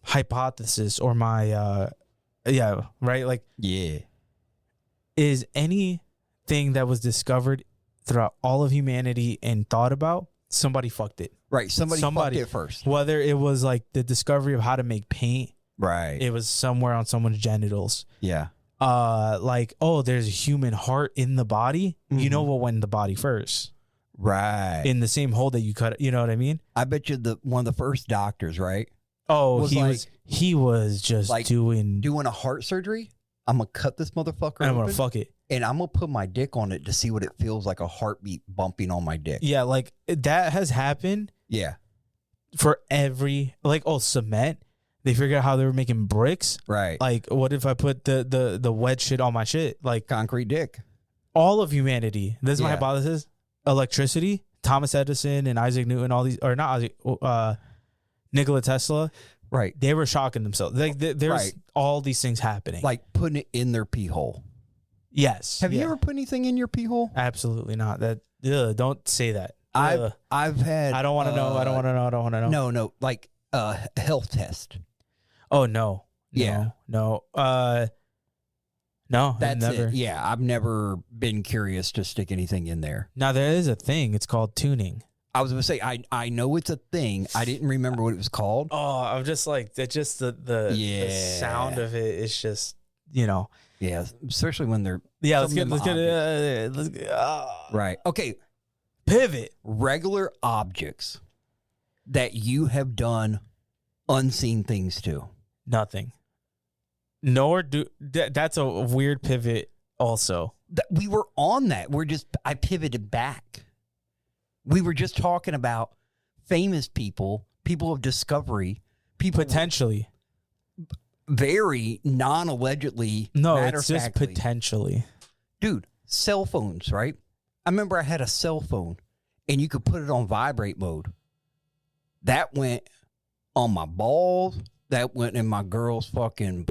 hypothesis or my, right. Like, is anything that was discovered throughout all of humanity and thought about, somebody fucked it. Right. Somebody fucked it first. Whether it was like the discovery of how to make paint. Right. It was somewhere on someone's genitals. Yeah. Like, oh, there's a human heart in the body. You know what went in the body first. Right. In the same hole that you cut. You know what I mean? I bet you one of the first doctors, right? Oh, he was just like doing a heart surgery. I'm gonna cut this motherfucker And I'm gonna open, fuck it. and I'm gonna put my dick on it to see what it feels like, a heartbeat bumping on my dick. Yeah, like that has happened Yeah. for every cement. They figured out how they were making bricks. Right. Like, what if I put the wet shit on my shit? Like Concrete dick. all of humanity. This is my Yeah. hypothesis. Electricity, Thomas Edison and Isaac Newton, all these, or not Isaac, Nikola Tesla. Right. They were shocking themselves. Like there's Right. all these things happening. Like putting it in their pee hole. yes. Have you yeah. ever put anything in your pee hole? Absolutely not. That don't say that. I've had. I don't want to know. I don't want to know. I don't want to know. No. Like health test. Oh no. Yeah. No. No. That's never. it. Yeah. I've never been curious to stick anything in there. Now there is a thing. It's called tuning. I was gonna say I know it's a thing. I didn't remember what it was called. Oh, I'm just like that. Just the Yeah. sound of it is just Yeah. Especially when they're Let's some get. of them Let's get. right. Okay. Pivot. Regular objects that you have done unseen things to. Nothing. Nor do that's a weird pivot. Also, We were on that. I pivoted back. We were just talking about famous people of discovery, people potentially. very non-allegedly. No, it's just matter-of-factly. potentially. Dude, cell phones, right? I remember I had a cell phone and you could put it on vibrate mode. That went on my balls. That went in my girl's fucking.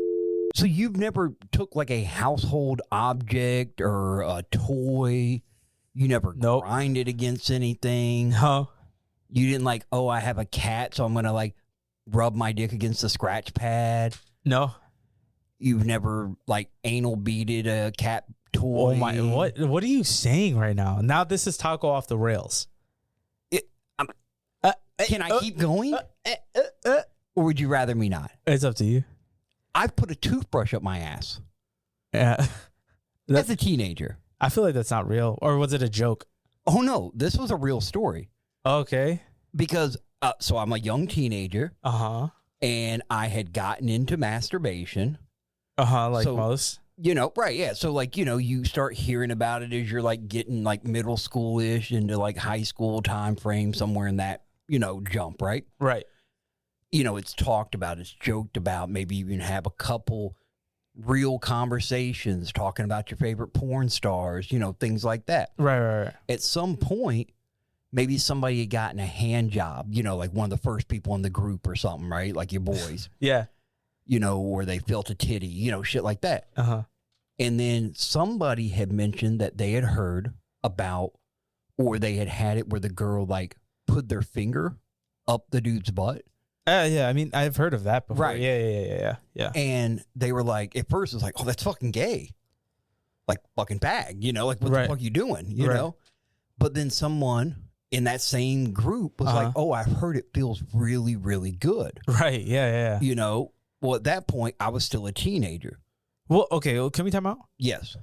So you've never took like a household object or a toy. You never Nope. grinded against anything. No. You didn't like, oh, I have a cat, so I'm going to like rub my dick against the scratch pad. No. You've never like anal beaded a cat toy. Oh my! What are you saying right now? Now this is taco off the rails. Can I keep going? Or would you rather me not? It's up to you. I've put a toothbrush up my ass Yeah. as a teenager. I feel like that's not real. Or was it a joke? Oh no, this was a real story. Okay. Because so I'm a young teenager and I had gotten into masturbation. Like So- most. Right, yeah. So like, you start hearing about it as you're like getting like middle school-ish into like high school time frame, somewhere in that, jump, right? Right. It's talked about, it's joked about, maybe you even have a couple real conversations talking about your favorite porn stars, things like that. Right. At some point, maybe somebody had gotten a hand job, like one of the first people in the group or something, right? Like your boys, Yeah. or they felt a titty, shit like that. Uh-huh. And then somebody had mentioned that they had heard about, or they had it where the girl like put their finger up the dude's butt. Yeah, I mean, I've heard of that before. Right. Yeah. And they were like, at first it was like, oh, that's fucking gay. Like fucking bag, like what Right. the fuck you doing, you Right. know? But then someone in that same group was like, oh, I've heard it feels really, really good. Right. Yeah. Well, at that point, I was still a teenager. Well, okay. Well, can we time out? Yes.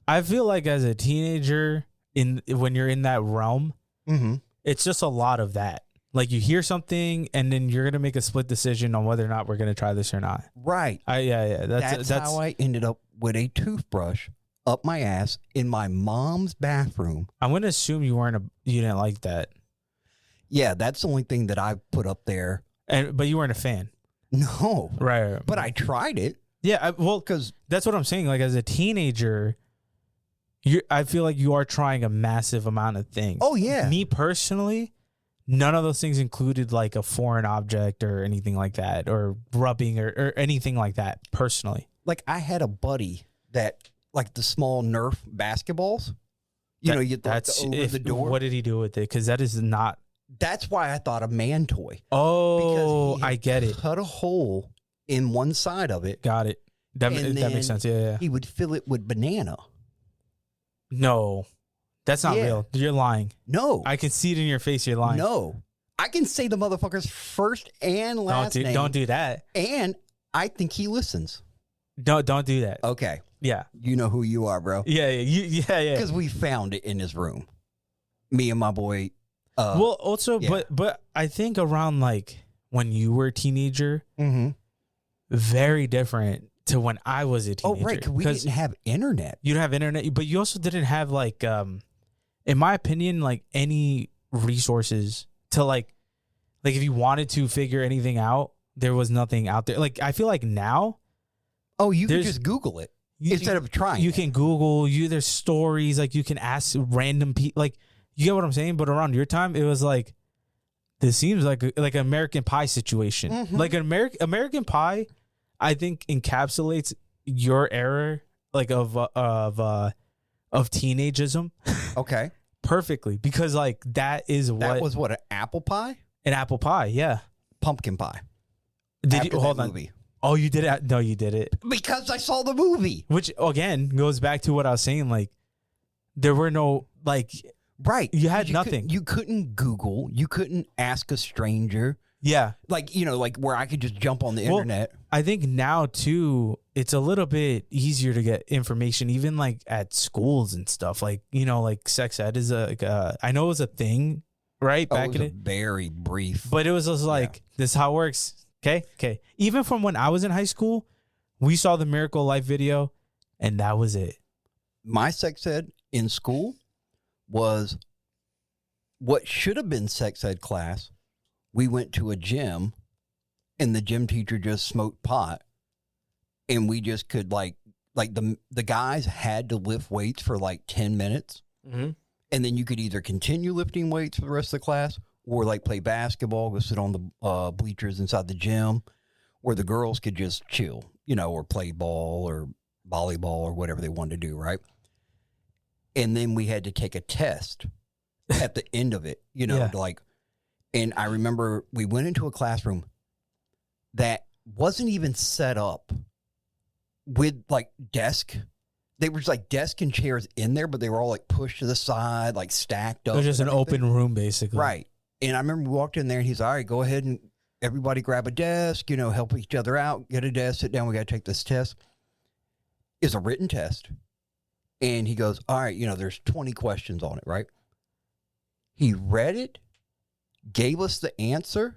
I feel like as a teenager, when you're in that realm, Mm-hmm. it's just a lot of that. Like you hear something, and then you're gonna make a split decision on whether or not we're gonna try this or not. Right. Yeah. That's how I ended up with a toothbrush up my ass in my mom's bathroom. I'm gonna assume you didn't like that, Yeah, that's the only thing that I put up there. but you weren't a fan, No. right? But I tried it. Yeah, well, Because that's what I'm saying. Like as a teenager, I feel like you are trying a massive amount of things. oh yeah. Me personally, none of those things included like a foreign object or anything like that, or rubbing or anything like that. Personally, Like I had a buddy that like the small Nerf basketballs. You know, you that's over the door. What did he do with it? Because that is not. That's why I thought a man toy. Oh, Because he I had get it. Cut a hole in one side of it. Got it. That And makes then sense. Yeah. He would fill it with banana. No, that's not Yeah. real. You're lying. No. I can see it in your face. You're lying. No. I can say the motherfucker's first and last name. Don't do that. And I think he listens. Don't do that. Okay. Yeah. You know who you are, bro. Yeah. Because we found it in his room. Me and my boy. Well, also, yeah. but I think around like when you were a teenager, Mm-hmm. very different to when I was a Oh, teenager. right. 'Cause we didn't have internet. You don't have internet, but you also didn't have like, in my opinion, like any resources to like if you wanted to figure anything out, there was nothing out there. Like I feel like now, Oh, you can There's- just Google it instead of trying. you it. can Google. There's stories like you can ask random people. Like you get what I'm saying. But around your time, it was like this seems like an American Pie situation. Mhm. Like an American Pie, I think encapsulates your era like of teenageism Okay. perfectly, because like that is what That was what, an apple pie? an apple pie. Yeah. Pumpkin pie. Did After you that hold on? movie. Oh, you did it. No, you did it. Because I saw the movie. Which again goes back to what I was saying. Like there were no like Right. You had 'Cause nothing. You couldn't Google. You couldn't ask a stranger. yeah. Like, like where I could just jump on the Well, internet. I think now too, it's a little bit easier to get information, even like at schools and stuff. Like like sex ed is I know it was a thing, right? Oh, Back it was in a it, very brief. but it was just like this is how it works. Okay. Even from when I was in high school, we saw the Miracle Life video, and that was it. My sex ed in school was what should have been sex ed class. We went to a gym and the gym teacher just smoked pot, and we just could like the guys had to lift weights for like 10 minutes. Mm-hmm. And then you could either continue lifting weights for the rest of the class or like play basketball, go sit on the bleachers inside the gym, where the girls could just chill, or play ball or volleyball or whatever they wanted to do, right? And then we had to take a test at the end of it, Yeah. and I remember we went into a classroom that wasn't even set up with like desk. They were just like desk and chairs in there, but they were all like pushed to the side, like stacked up. It was just an and everything. open room, basically. Right. And I remember we walked in there and he's all right, go ahead and everybody grab a desk, help each other out, get a desk, sit down. We got to take this test. It's a written test. And he goes, all right, there's 20 questions on it, right? He read it, gave us the answer.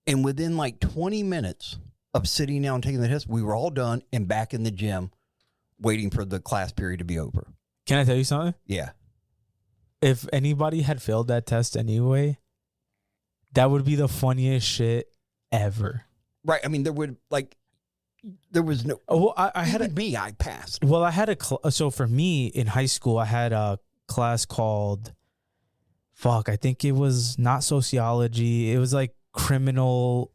And within like 20 minutes of sitting down and taking the test, we were all done and back in the gym waiting for the class period to be over. Can I tell you something? Yeah. If anybody had failed that test anyway, that would be the funniest shit ever. Right. I mean, there was no. Oh, well, I had I passed. Well, I had so for me in high school, I had a class called, I think it was not sociology. It was like criminal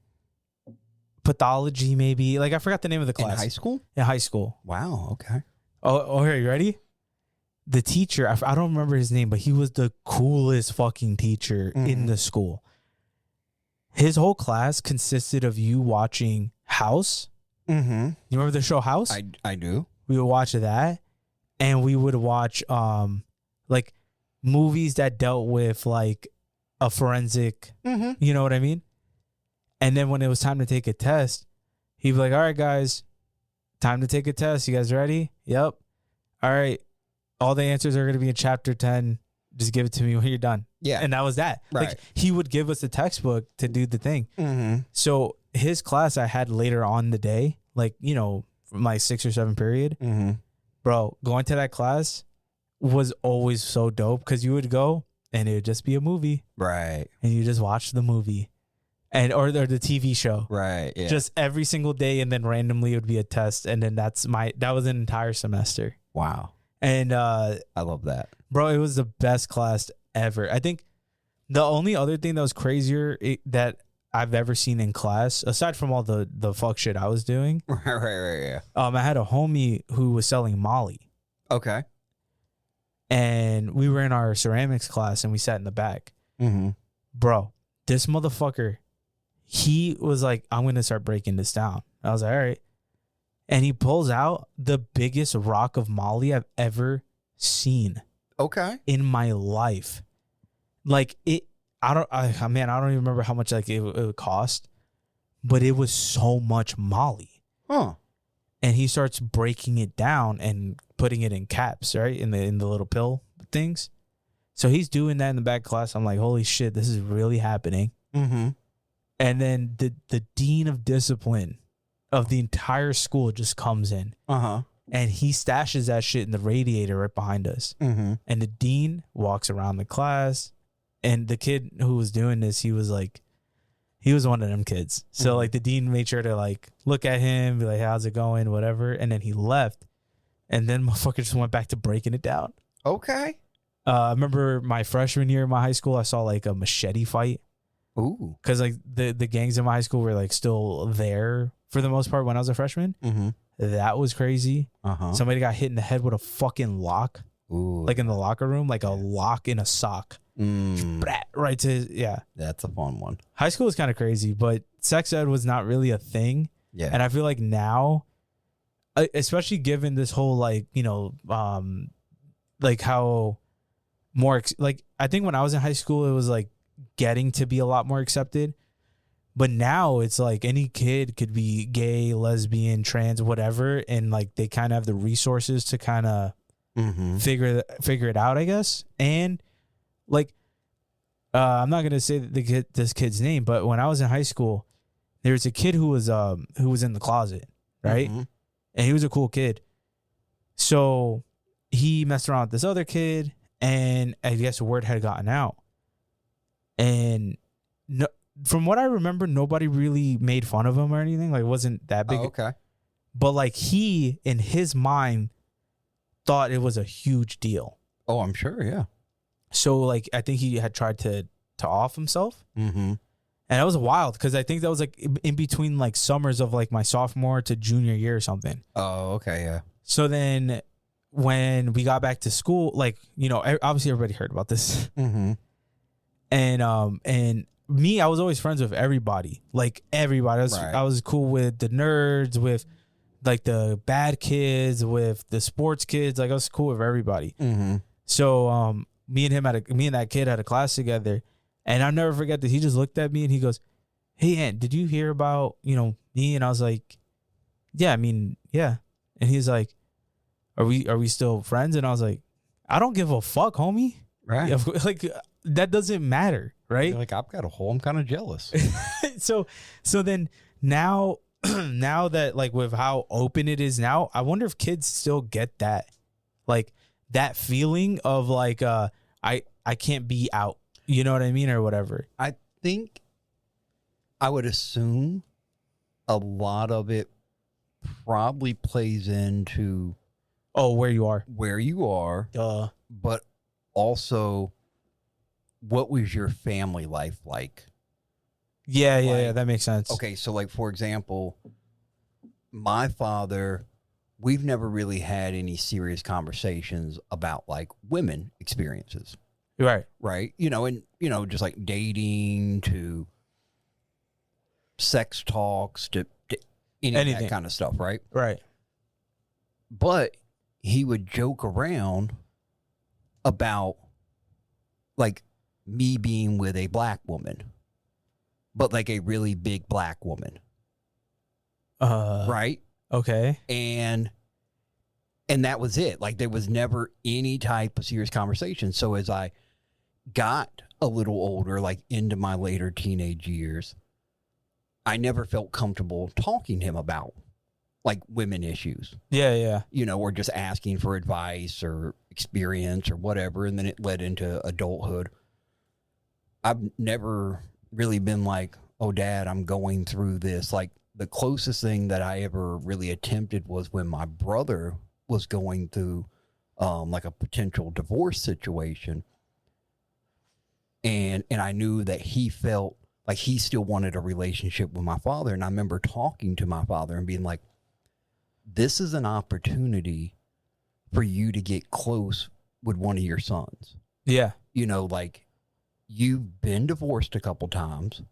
pathology, maybe. Like I forgot the name of the class. In high school? In high school. Wow. Okay. Oh, here, you ready? The teacher, I don't remember his name, but he was the coolest fucking teacher in the school. His whole class consisted of you watching House. Mm-hmm. You remember the show House? I do. We would watch that, and we would watch like movies that dealt with like a forensic. Mm-hmm. You know what I mean? And then when it was time to take a test, he'd be like, "All right, guys, time to take a test. You guys ready? Yep. All right. All the answers are going to be in chapter 10. Just give it to me when you're done." Yeah. And that was that. Right. Like he would give us the textbook to do the thing. Mm-hmm. So his class I had later on in the day, like, my 6 or 7 period, Mm-hmm. bro, going to that class was always so dope because you would go and it would just be a movie Right. and you just watch the movie or the TV show. Right. Yeah. Just every single day, and then randomly it would be a test, and then that was an entire semester. Wow. And I love that. bro, it was the best class ever. I think the only other thing that was crazier that I've ever seen in class, aside from all the fuck shit I was doing, Right. Yeah. I had a homie who was selling Molly, Okay. and we were in our ceramics class, and we sat in the back. Mm-hmm. Bro, this motherfucker, he was like, "I'm gonna start breaking this down." I was like, "All right," and he pulls out the biggest rock of Molly I've ever seen Okay. in my life. Like it, I don't even remember how much like it would cost, but it was so much Molly. Huh. And he starts breaking it down and putting it in caps, right, in the little pill things. So he's doing that in the back class. I'm like, holy shit, this is really happening. Mm-hmm. And then the dean of discipline of the entire school just comes in. Uh-huh. And he stashes that shit in the radiator right behind us. Mm-hmm. And the dean walks around the class. And the kid who was doing this, he was one of them kids. So like the dean made sure to like look at him, be like, how's it going? Whatever. And then he left. And then motherfucker just went back to breaking it down. Okay. I remember my freshman year in my high school, I saw like a machete fight. Ooh. Because like the gangs in my high school were like still there for the most part when I was a freshman. Mm-hmm. That was crazy. Uh-huh. Somebody got hit in the head with a fucking lock. Ooh. Like in the locker room, like a lock in a sock. Right to, yeah. That's a fun one. High school was kind of crazy, but sex ed was not really a thing. Yeah. And I feel like now, especially given this whole like, you know, like how more, like I think when I was in high school, it was like getting to be a lot more accepted. But now it's like any kid could be gay, lesbian, trans, whatever. And like they kind of have the resources to kind of figure it out, I guess. And like, I'm not going to say this kid's name, but when I was in high school, there was a kid who was in the closet, right? Mm-hmm. And he was a cool kid. So he messed around with this other kid, and I guess word had gotten out. And no, from what I remember, nobody really made fun of him or anything. Like, it wasn't that big. Oh, okay. But like he, in his mind, thought it was a huge deal. Oh, I'm sure. Yeah. So like, I think he had tried to off himself. Mm-hmm. And that was wild because I think that was like in between like summers of like my sophomore to junior year or something. Oh, okay. Yeah. So then when we got back to school, like, you know, obviously everybody heard about this. Mm-hmm. And me, I was always friends with everybody. Like everybody. I was cool with the nerds, with like the bad kids, with the sports kids. Like I was cool with everybody. Mm-hmm. So me and that kid had a class together. And I'll never forget that he just looked at me and he goes, "Hey, Aunt, did you hear about, you know, me?" And I was like, "Yeah, I mean, yeah." And he's like, Are we still friends? And I was like, "I don't give a fuck, homie." Right. Yeah, like that doesn't matter, right? You're like, I've got a hole. I'm kind of jealous. So then now that like with how open it is now, I wonder if kids still get that, like that feeling of like I can't be out. You know what I mean? Or whatever. I think I would assume a lot of it probably plays into where you are. But also what was your family life like? Yeah, that makes sense. Okay, so like for example, my father, we've never really had any serious conversations about like women experiences. Right. You know, and, you know, just like dating to sex talks to anything. That kind of stuff. Right. Right. But he would joke around about like me being with a black woman, but like a really big black woman. Right. Okay. And that was it. Like there was never any type of serious conversation. So as I got a little older, like into my later teenage years, I never felt comfortable talking to him about like women issues. Yeah. You know, or just asking for advice or experience or whatever. And then it led into adulthood. I've never really been like, "Oh, Dad, I'm going through this." Like the closest thing that I ever really attempted was when my brother was going through like a potential divorce situation. And I knew that he felt like he still wanted a relationship with my father. And I remember talking to my father and being like, "This is an opportunity for you to get close with one of your sons." Yeah. You know, like you've been divorced a couple times.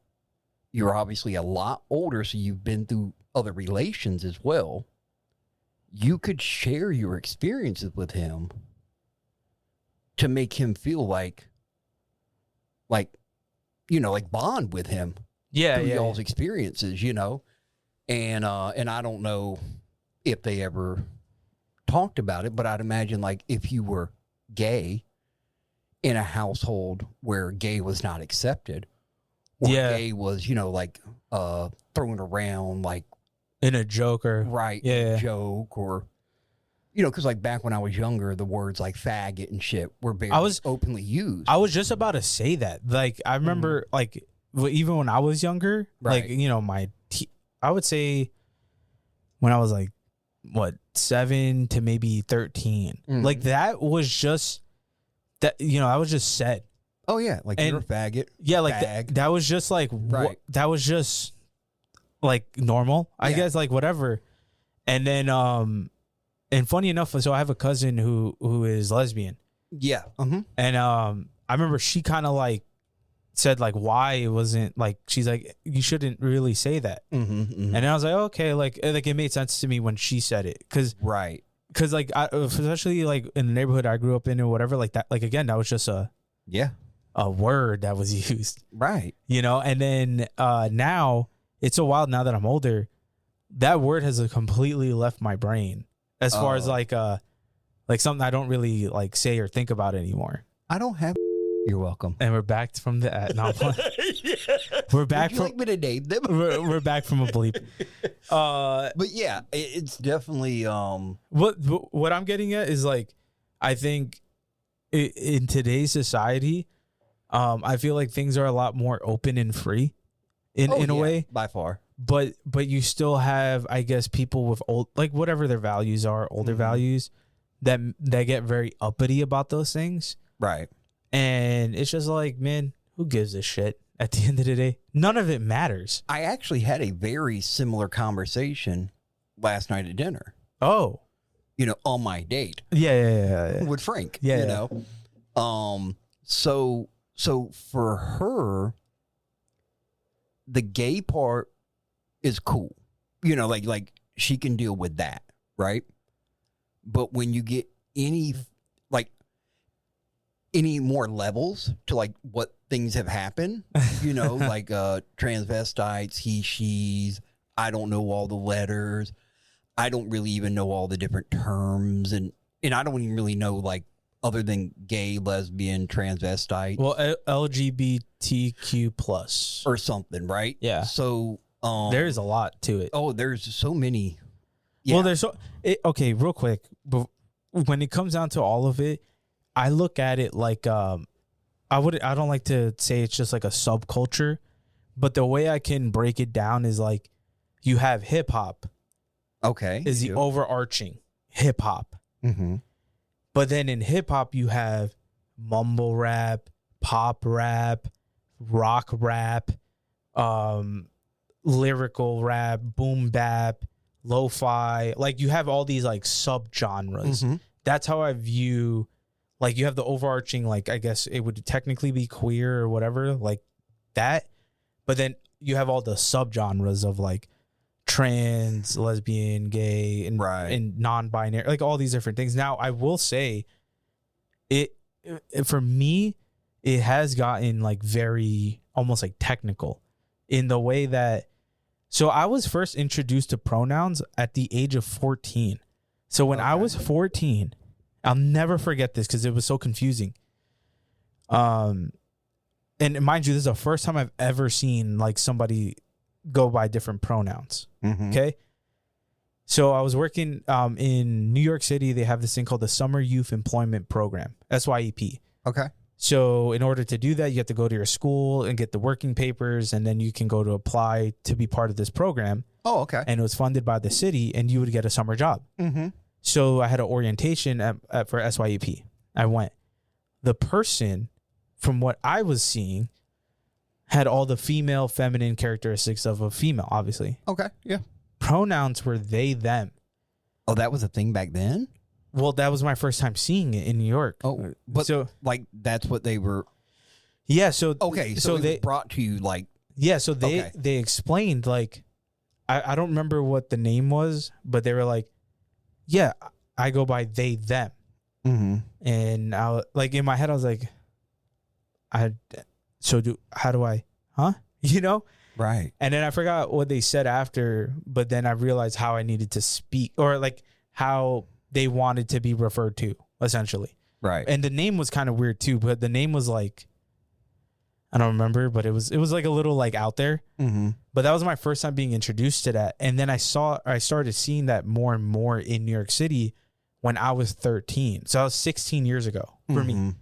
You're obviously a lot older, so you've been through other relations as well. You could share your experiences with him to make him feel like, you know, like bond with him. Yeah. Through y'all's experiences, you know? And I don't know if they ever talked about it, but I'd imagine like if you were gay in a household where gay was not accepted, or gay was, you know, like thrown around like in a joke or right, yeah. joke or, you know, because like back when I was younger, the words like faggot and shit were very openly used. I was just about to say that. Like, I remember, like, even when I was younger, Right. like, you know, I would say when I was like, what, 7 to maybe 13, like that was just that, you know, I was just said. Oh yeah, like And- you're a faggot. Yeah, like Fag. that was just like Right. that was just like normal, I Yeah. guess, like whatever. And then and funny enough, so I have a cousin who is lesbian, Yeah. and I remember she kind of like said like why it wasn't like, she's like, you shouldn't really say that. And then I was like, okay, like it made sense to me when she said it, because Right. like especially like in the neighborhood I grew up in or whatever, like that, like again, that was just a word that was used, Right. you know. And then now it's so wild, now that I'm older, that word has completely left my brain as far as like something I don't really like say or think about anymore. I don't have. You're welcome. And we're back from the no, we're back Would you from like me to name them? we're back from a bleep. But yeah, it's definitely What I'm getting at is like, I think in today's society, I feel like things are a lot more open and free in a way, by far. but you still have, I guess, people with old, like whatever their values are, older values that get very uppity about those things. Right. And it's just like, man, who gives a shit at the end of the day? None of it matters. I actually had a very similar conversation last night at dinner. Oh, You know, on my date yeah. with Frank. Yeah, You yeah. know, so for her, the gay part is cool. You know, like she can deal with that, right? But when you get any more levels to like what things have happened, you know, like transvestites, he, she's, I don't know all the letters. I don't really even know all the different terms, and I don't even really know like other than gay, lesbian, transvestite. Well, LGBTQ plus or something, right? Yeah. So there is a lot to it. oh, there's so many. Yeah. Well, there's okay, real quick, but when it comes down to all of it, I look at it like I don't like to say it's just like a subculture, but the way I can break it down is like, you have hip hop Okay. is the overarching hip hop. Mm-hmm. But then in hip hop, you have mumble rap, pop rap, rock rap, lyrical rap, boom bap, lo-fi. Like, you have all these like subgenres. Mm-hmm. That's how I view, like, you have the overarching, like, I guess it would technically be queer or whatever, like that. But then you have all the subgenres of like trans, lesbian, gay, and Right. and non-binary, like all these different things. Now, I will say, it for me, it has gotten like very almost like technical in the way that. So I was first introduced to pronouns at the age of 14. So when I was 14, I'll never forget this because it was so confusing. And mind you, this is the first time I've ever seen like somebody go by different pronouns. Mm-hmm. Okay. So I was working in New York City. They have this thing called the Summer Youth Employment Program, SYEP. Okay. So in order to do that, you have to go to your school and get the working papers, and then you can go to apply to be part of this program. Oh, okay. And it was funded by the city, and you would get a summer job. Mm-hmm. So I had an orientation for SYEP. I went. The person, from what I was seeing, had all the female, feminine characteristics of a female, obviously. Okay. Yeah. Pronouns were they, them. Oh, that was a thing back then? Well, that was my first time seeing it in New York. Oh, but so like that's what they were. yeah, so Okay. So they was brought to you like. yeah, so Okay. they explained like, I don't remember what the name was, but they were like, yeah, I go by they, them. Mm-hmm. And I like in my head I was like, how do I, huh? You know? Right. And then I forgot what they said after, but then I realized how I needed to speak, or like how they wanted to be referred to, essentially. Right. And the name was kind of weird too, but the name was like, I don't remember, but it was like a little like out there. Mm-hmm. But that was my first time being introduced to that. And then I started seeing that more and more in New York City when I was 13. So that was 16 years ago for me.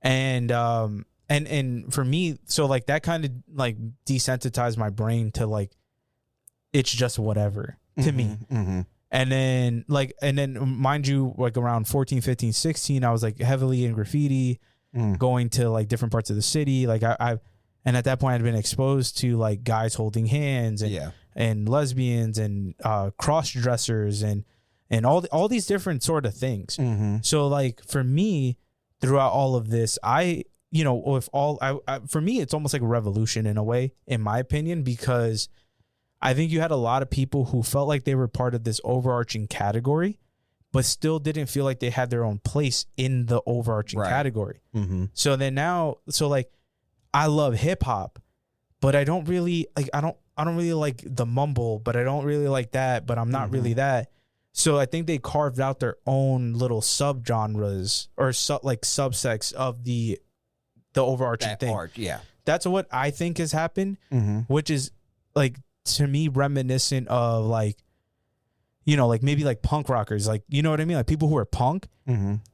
And for me, so like that kind of like desensitized my brain to like, it's just whatever to me. Mm-hmm. And then mind you, like around 14, 15, 16, I was like heavily in graffiti, going to like different parts of the city. Like and at that point I'd been exposed to like guys holding hands and lesbians and cross dressers and all these different sort of things. So like for me, throughout all of this, for me, it's almost like a revolution in a way, in my opinion, because I think you had a lot of people who felt like they were part of this overarching category, but still didn't feel like they had their own place in the overarching category. So then now, like, I love hip hop, but I don't really like, I don't really like the mumble, but I don't really like that, but I'm not really that. So I think they carved out their own little subgenres or subsects of the overarching thing. That's what I think has happened, which is like, to me, reminiscent of like, you know, like maybe like punk rockers, like, you know what I mean? Like people who are punk,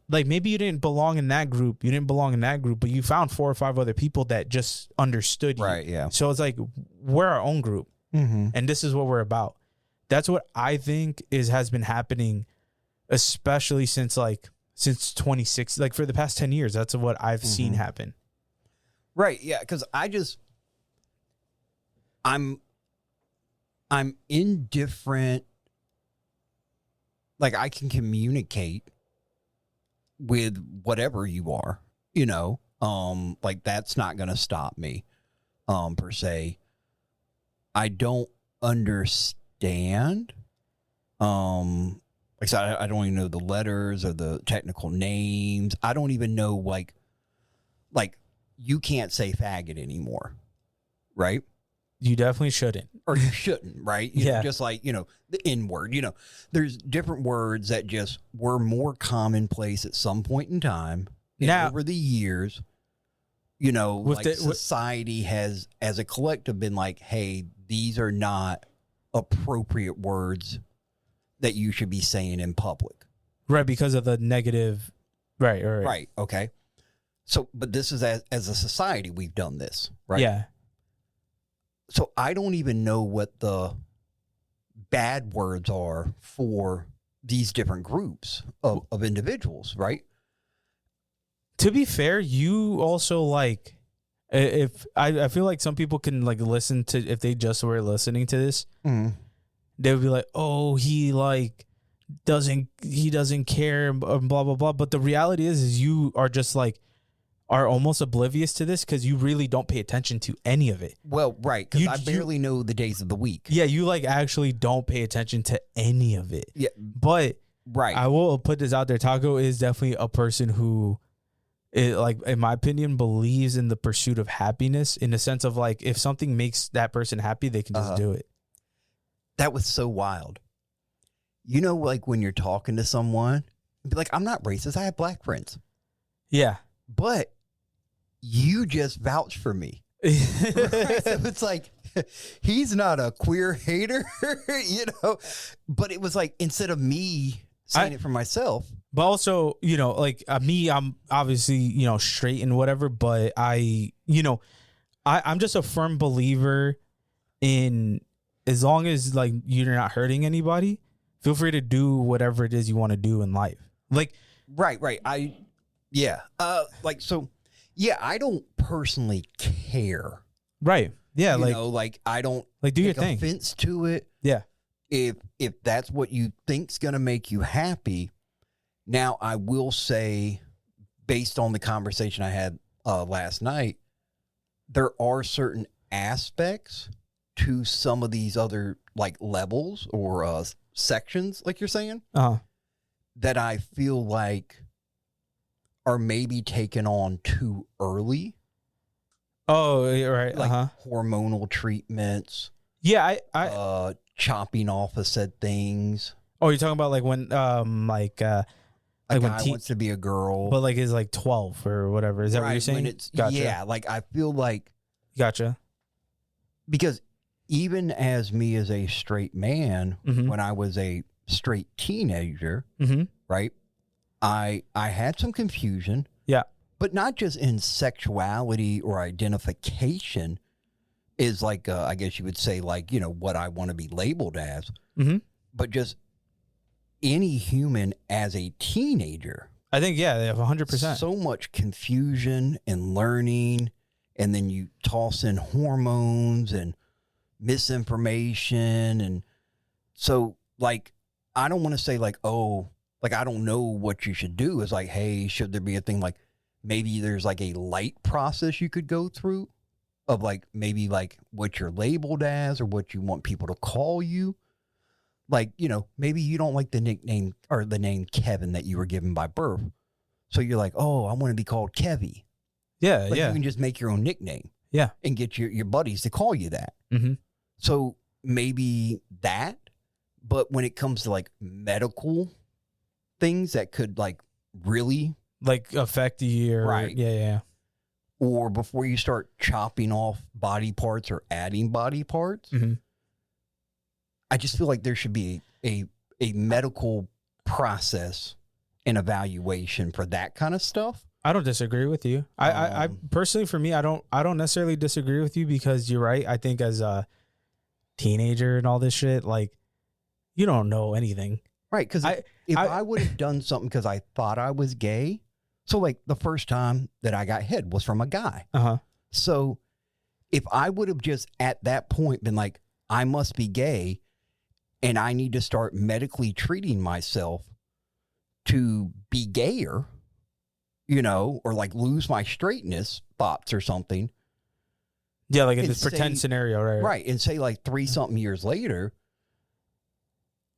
like maybe you didn't belong in that group. But you found 4 or 5 other people that just understood you. Right. Yeah. So it's like, we're our own group and this is what we're about. That's what I think has been happening, especially since 26, like for the past 10 years. That's what I've seen happen. Right. Yeah. Because I'm indifferent. Like I can communicate with whatever you are, you know, like that's not going to stop me, per se. I don't understand. Like I said, I don't even know the letters or the technical names. I don't even know like you can't say faggot anymore, right? You definitely shouldn't. Or you shouldn't, right? You Yeah. know, just like, you know, the N word, you know, there's different words that just were more commonplace at some point in time. Now, over the years, you know, with like society has, as a collective, been like, hey, these are not appropriate words that you should be saying in public. Right, because of the negative. Right. Right. Okay. So, but this is as a society, we've done this, right? Yeah. So I don't even know what the bad words are for these different groups of individuals, right? To be fair, you also like, if I feel like some people can like listen to, if they just were listening to this, they would be like, oh, he doesn't care, blah, blah, blah. But the reality is you are just like, are almost oblivious to this because you really don't pay attention to any of it. Well, right, because I barely know the days of the week. Yeah, you like actually don't pay attention to any of it. Yeah, but right. I will put this out there. Taco is definitely a person who, like in my opinion, believes in the pursuit of happiness, in the sense of like, if something makes that person happy, they can just do it. That was so wild. You know, like when you're talking to someone, be like, I'm not racist. I have black friends. Yeah. But you just vouch for me. Right? So it's like, he's not a queer hater, you know, but it was like, instead of me saying it for myself. But also, you know, like me, I'm obviously, you know, straight and whatever, but I'm just a firm believer in, as long as like you're not hurting anybody, feel free to do whatever it is you want to do in life. Like, right. Yeah. Yeah, I don't personally care. Right. Yeah. You know, like I don't like do your thing. Offense to it. Yeah. If that's what you think's gonna make you happy. Now I will say, based on the conversation I had last night, there are certain aspects to some of these other like levels or sections, like you're saying, that I feel like are maybe taken on too early. Oh, right. Like hormonal treatments. Yeah, I chopping off of said things. Oh, you're talking about like when A Like when guy wants to be a girl. but like is like 12 or whatever. Is that what you're saying? When it's, Gotcha. Yeah, like I feel like Gotcha. because even as me as a straight man, Mhm. when I was a straight teenager, Mm-hmm. right, I had some confusion. Yeah. But not just in sexuality or identification is like, I guess you would say, like, you know, what I want to be labeled as, Mm-hmm. but just any human as a teenager. I think, yeah, they have 100%. So much confusion and learning, and then you toss in hormones and misinformation. And so, like, I don't want to say, like, oh, like, I don't know what you should do. It's like, hey, should there be a thing like maybe there's like a light process you could go through of like maybe like what you're labeled as or what you want people to call you? Like, you know, maybe you don't like the nickname or the name Kevin that you were given by birth. So you're like, oh, I want to be called Kevy. Yeah, Like yeah. you can just make your own nickname. Yeah. And get your buddies to call you that. Mm-hmm. So maybe that, but when it comes to like medical things that could like really Like affect your... Right. Yeah, yeah. or before you start chopping off body parts or adding body parts, Mm-hmm. I just feel like there should be a medical process and evaluation for that kind of stuff. I don't disagree with you. I personally, for me, I don't necessarily disagree with you because you're right. I think as a teenager and all this shit, like, you don't know anything. Right. Because if I would have done something because I thought I was gay, so like the first time that I got hit was from a guy. Uh-huh. So if I would have just at that point been like, I must be gay and I need to start medically treating myself to be gayer, you know, or like lose my straightness thoughts or something. Yeah, like in And this pretend say- scenario, right? Right. And say like 3-something years later,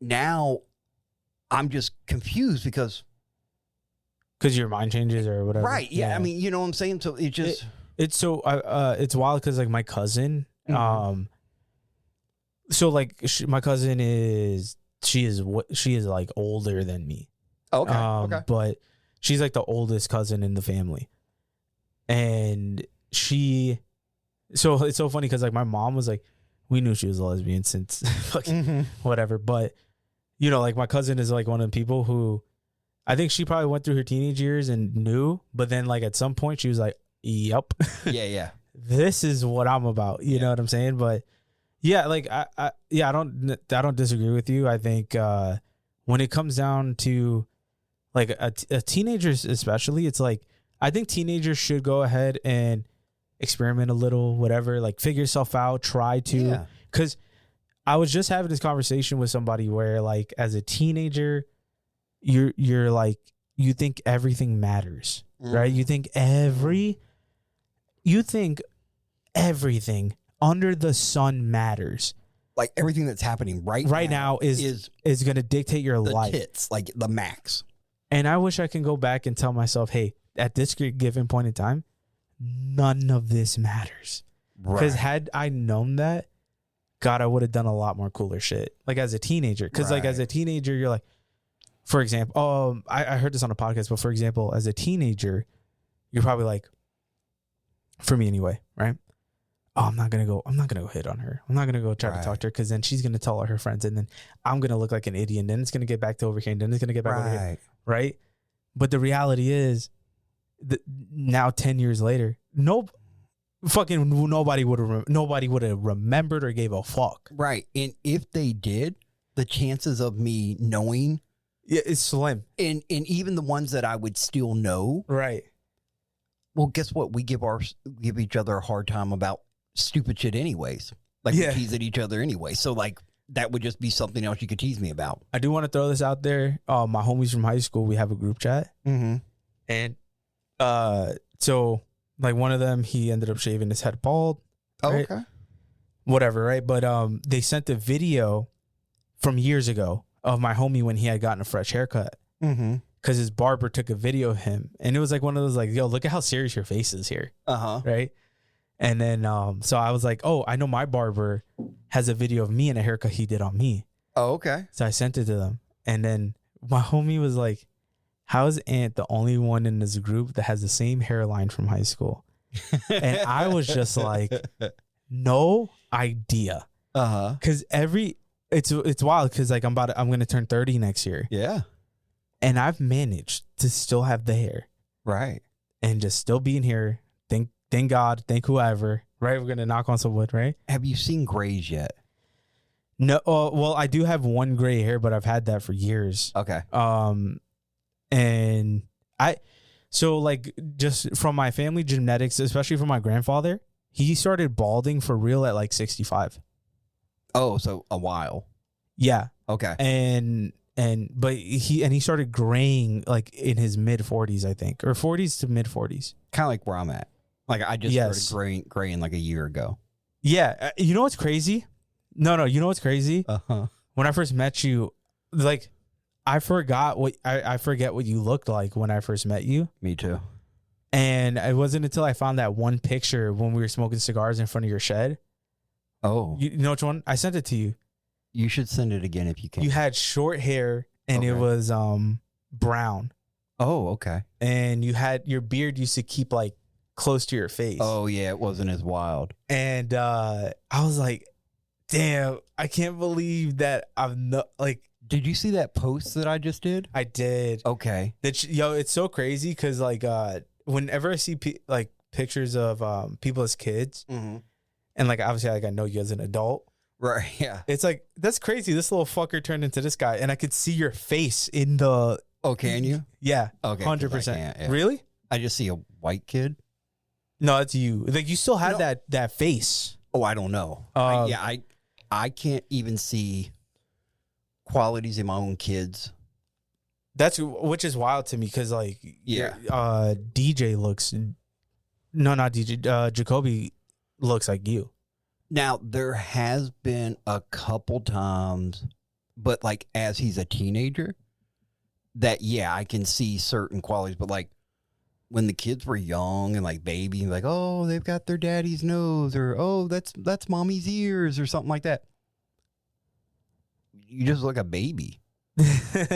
now I'm just confused because. Because your mind changes or whatever. Right. Yeah. I mean, you know what I'm saying? So it just. It's so, it's wild because like my cousin, Mhm. so like my cousin she is like older than me. Okay. Okay. But she's like the oldest cousin in the family. And so it's so funny because like my mom was like, we knew she was a lesbian since fucking whatever. But, you know, like my cousin is like one of the people who I think she probably went through her teenage years and knew. But then like at some point she was like, yep. Yeah. Yeah. This is what I'm about. You know what I'm saying? But yeah, like I don't disagree with you. I think when it comes down to like a teenager especially, it's like I think teenagers should go ahead and experiment a little, whatever, like figure yourself out, try to. Yeah. Because I was just having this conversation with somebody where like as a teenager, you're like you think everything matters, right? You think everything under the sun matters. Like everything that's happening right now is going to dictate your the life. tits, like the max. And I wish I can go back and tell myself, hey, at this given point in time, none of this matters. Because had I known that, God, I would have done a lot more cooler shit. Like as a teenager. Because like as a teenager, you're like, for example, I heard this on a podcast, but for example, as a teenager, you're probably like, for me anyway, right? Oh, I'm not gonna go hit on her. I'm not gonna go try to talk to her because then she's gonna tell all her friends, and then I'm gonna look like an idiot, and then it's gonna get back to over here, and then it's gonna get back over here, right? But the reality is, now 10 years later, nobody would have remembered or gave a fuck. Right. And if they did, the chances of me knowing, it's slim. and even the ones that I would still know, Right. well, guess what? We give each other a hard time about stupid shit anyways. Like we tease at each other anyway. So like that would just be something else you could tease me about. I do want to throw this out there. My homies from high school, we have a group chat. Mm-hmm. And so like one of them, he ended up shaving his head bald. Oh, right? okay. Whatever, right? But they sent a video from years ago of my homie when he had gotten a fresh haircut. Mm-hmm. Because his barber took a video of him. And it was like one of those like, yo, look at how serious your face is here. Uh-huh. Right? And then so I was like, oh, I know my barber has a video of me and a haircut he did on me. Oh, okay. So I sent it to them. And then my homie was like, how is Aunt the only one in this group that has the same hairline from high school? And I was just like, no idea. Because it's wild because like I'm gonna turn 30 next year. Yeah. And I've managed to still have the hair. Right. And just still being here. Thank God, thank whoever. Right? We're gonna knock on some wood, right? Have you seen grays yet? No, well, I do have one gray hair, but I've had that for years. Okay. And so like just from my family genetics, especially from my grandfather, he started balding for real at like 65. Oh, so a while. Yeah. Okay. But he started graying like in his mid 40s, I think, or 40s to mid 40s. Kind of like where I'm at. Like I just started graying like a year ago. Yeah. You know what's crazy? No. You know what's crazy? When I first met you, like I forget what you looked like when I first met you. Me too. And it wasn't until I found that one picture when we were smoking cigars in front of your shed. Oh. You know which one? I sent it to you. You should send it again if you can. You had short hair and it was brown. Oh, okay. And you had your beard used to keep like close to your face. Oh yeah, it wasn't as wild. And I was like, damn, I can't believe that I'm not like. Did you see that post that I just did? I did. Okay. It's so crazy because like whenever I see like pictures of people as kids, and like obviously like I know you as an adult, right? Yeah. It's like that's crazy. This little fucker turned into this guy, and I could see your face in the. Oh, can you? Yeah. Okay. 100%. Really? I just see a white kid. No, it's you. Like you still have that face. Oh, I don't know. I can't even see qualities in my own kids. Which is wild to me because like DJ looks not DJ Jacoby looks like you. Now there has been a couple times, but like as he's a teenager, that I can see certain qualities, but like when the kids were young and like baby, like, oh, they've got their daddy's nose, or oh, that's mommy's ears, or something like that. You just look a baby.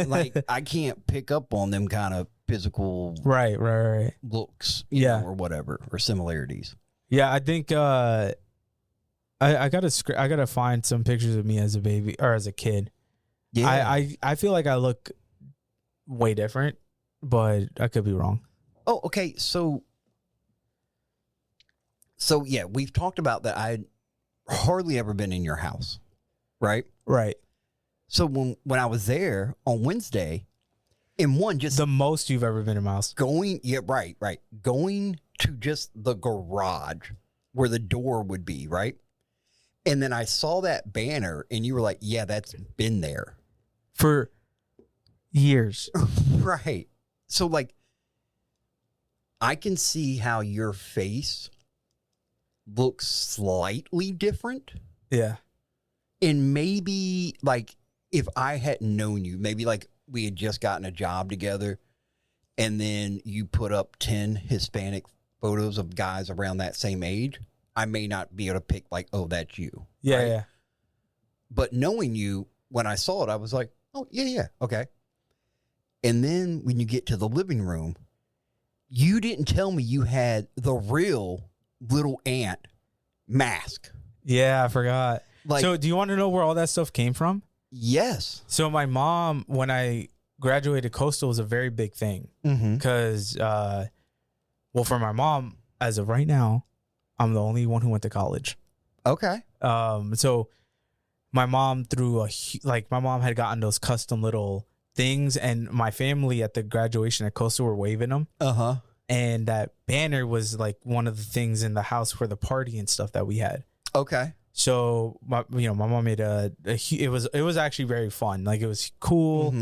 Like I can't pick up on them kind of physical right looks, you know, or whatever, or similarities. Yeah, I think I gotta find some pictures of me as a baby or as a kid. Yeah, I feel like I look way different, but I could be wrong. Oh, okay. So yeah, we've talked about that. I'd hardly ever been in your house, right? Right. So when I was there on Wednesday, just the most you've ever been in my house. Going to just the garage where the door would be, right? And then I saw that banner, and you were like, "Yeah, that's been there for years." Right. So like, I can see how your face looks slightly different. Yeah. And maybe like if I hadn't known you, maybe like we had just gotten a job together and then you put up 10 Hispanic photos of guys around that same age, I may not be able to pick like, oh, that's you. Yeah, right? yeah. But knowing you, when I saw it, I was like, oh, yeah, okay. And then when you get to the living room, you didn't tell me you had the real little ant mask. Yeah, I forgot. Like, so do you want to know where all that stuff came from? Yes. So my mom, when I graduated Coastal, was a very big thing. Because, for my mom, as of right now, I'm the only one who went to college. Okay. So my mom my mom had gotten those custom little things, and my family at the graduation at Coastal were waving them. And that banner was like one of the things in the house for the party and stuff that we had. Okay. So my mom made it was actually very fun. Like it was cool.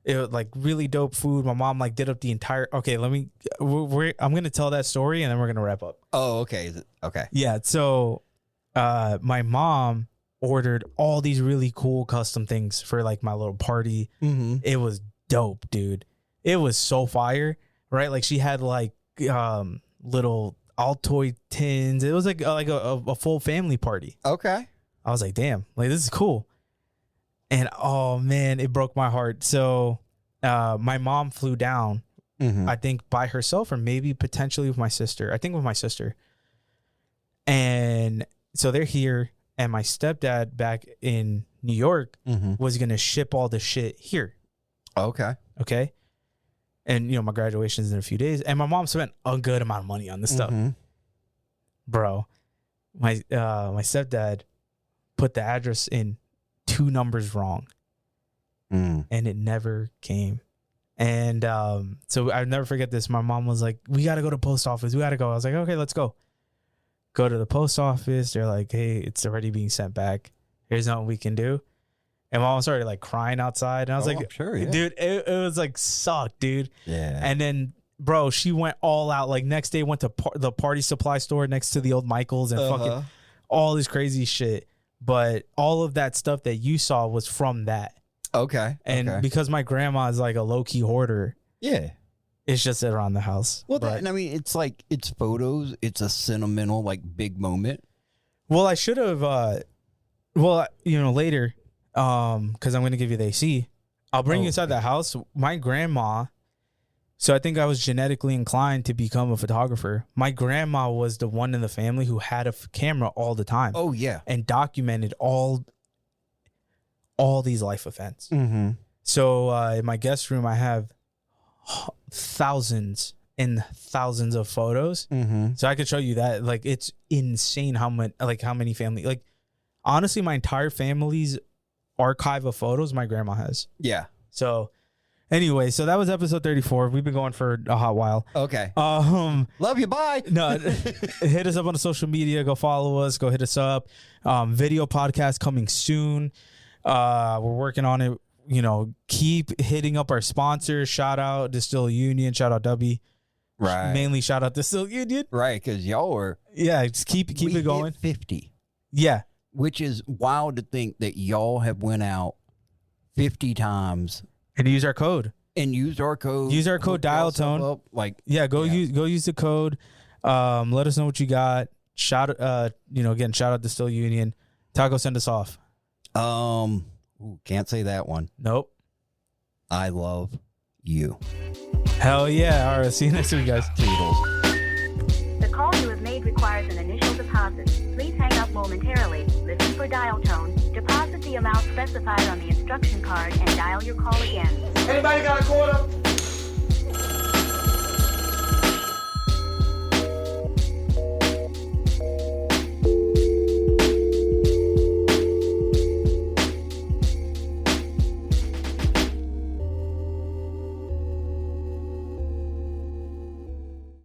It was like really dope food. My mom like did up the entire. Okay, I'm gonna tell that story and then we're gonna wrap up. Oh, okay. Is it okay? Yeah. So, my mom ordered all these really cool custom things for like my little party. It was dope, dude. It was so fire, right? Like she had like little Altoid tins. It was like a full family party. Okay. I was like, damn, like this is cool. And oh man, it broke my heart. So my mom flew down, Mm-hmm. I think by herself or maybe potentially with my sister. I think with my sister. And so they're here, and my stepdad back in New York was going to ship all the shit here. Okay. Okay. And, my graduation's in a few days, and my mom spent a good amount of money on this stuff. Bro, my stepdad put the address in 2 numbers wrong, and it never came. And so I'll never forget this. My mom was like, we got to go to post office. We got to go. I was like, okay, let's go. Go to the post office. They're like, hey, it's already being sent back. There's nothing we can do. And my mom started like crying outside. And I was like, sure, yeah. Dude, it was like sucked, dude. Yeah. And then, bro, she went all out. Like next day went to the party supply store next to the old Michael's and fucking all this crazy shit. But all of that stuff that you saw was from that. Okay. And because my grandma is like a low-key hoarder, yeah, it's just around the house. well, But- I mean, it's like, it's photos. It's a sentimental, like, big moment. well, I should have, later, because I'm going to give you the AC. I'll bring you inside the house. My grandma, so I think I was genetically inclined to become a photographer. My grandma was the one in the family who had a camera all the time. Oh, yeah. And documented all these life events. Mm-hmm. So in my guest room, I have thousands and thousands of photos. Mm-hmm. So I could show you that. Like, it's insane how many family. Like, honestly, my entire family's archive of photos my grandma has. Yeah. So anyway, so that was episode 34. We've been going for a hot while. Okay. Love you. Bye. No, hit us up on the social media. Go follow us. Go hit us up. Video podcast coming soon. We're working on it. Keep hitting up our sponsors. Shout out Distill Union. Shout out Dubby. Right. Mainly shout out Distill Union. Right, because y'all were... Yeah, just keep it going. Hit 50. Yeah. Which is wild to think that y'all have went out 50 times And use our code. and used our code. Use our code hooked yourself Dialtone. up, like, Use the code. Let us know what you got. Again, shout out Distill Union. Taco, send us off. Can't say that one. Nope. I love you. Hell yeah. All right. See you next week, guys. Toodles. The call you have made requires an initial deposit. Please hang up momentarily, listen for dial tone, deposit the amount specified on the instruction card, and dial your call again. Anybody got a quarter?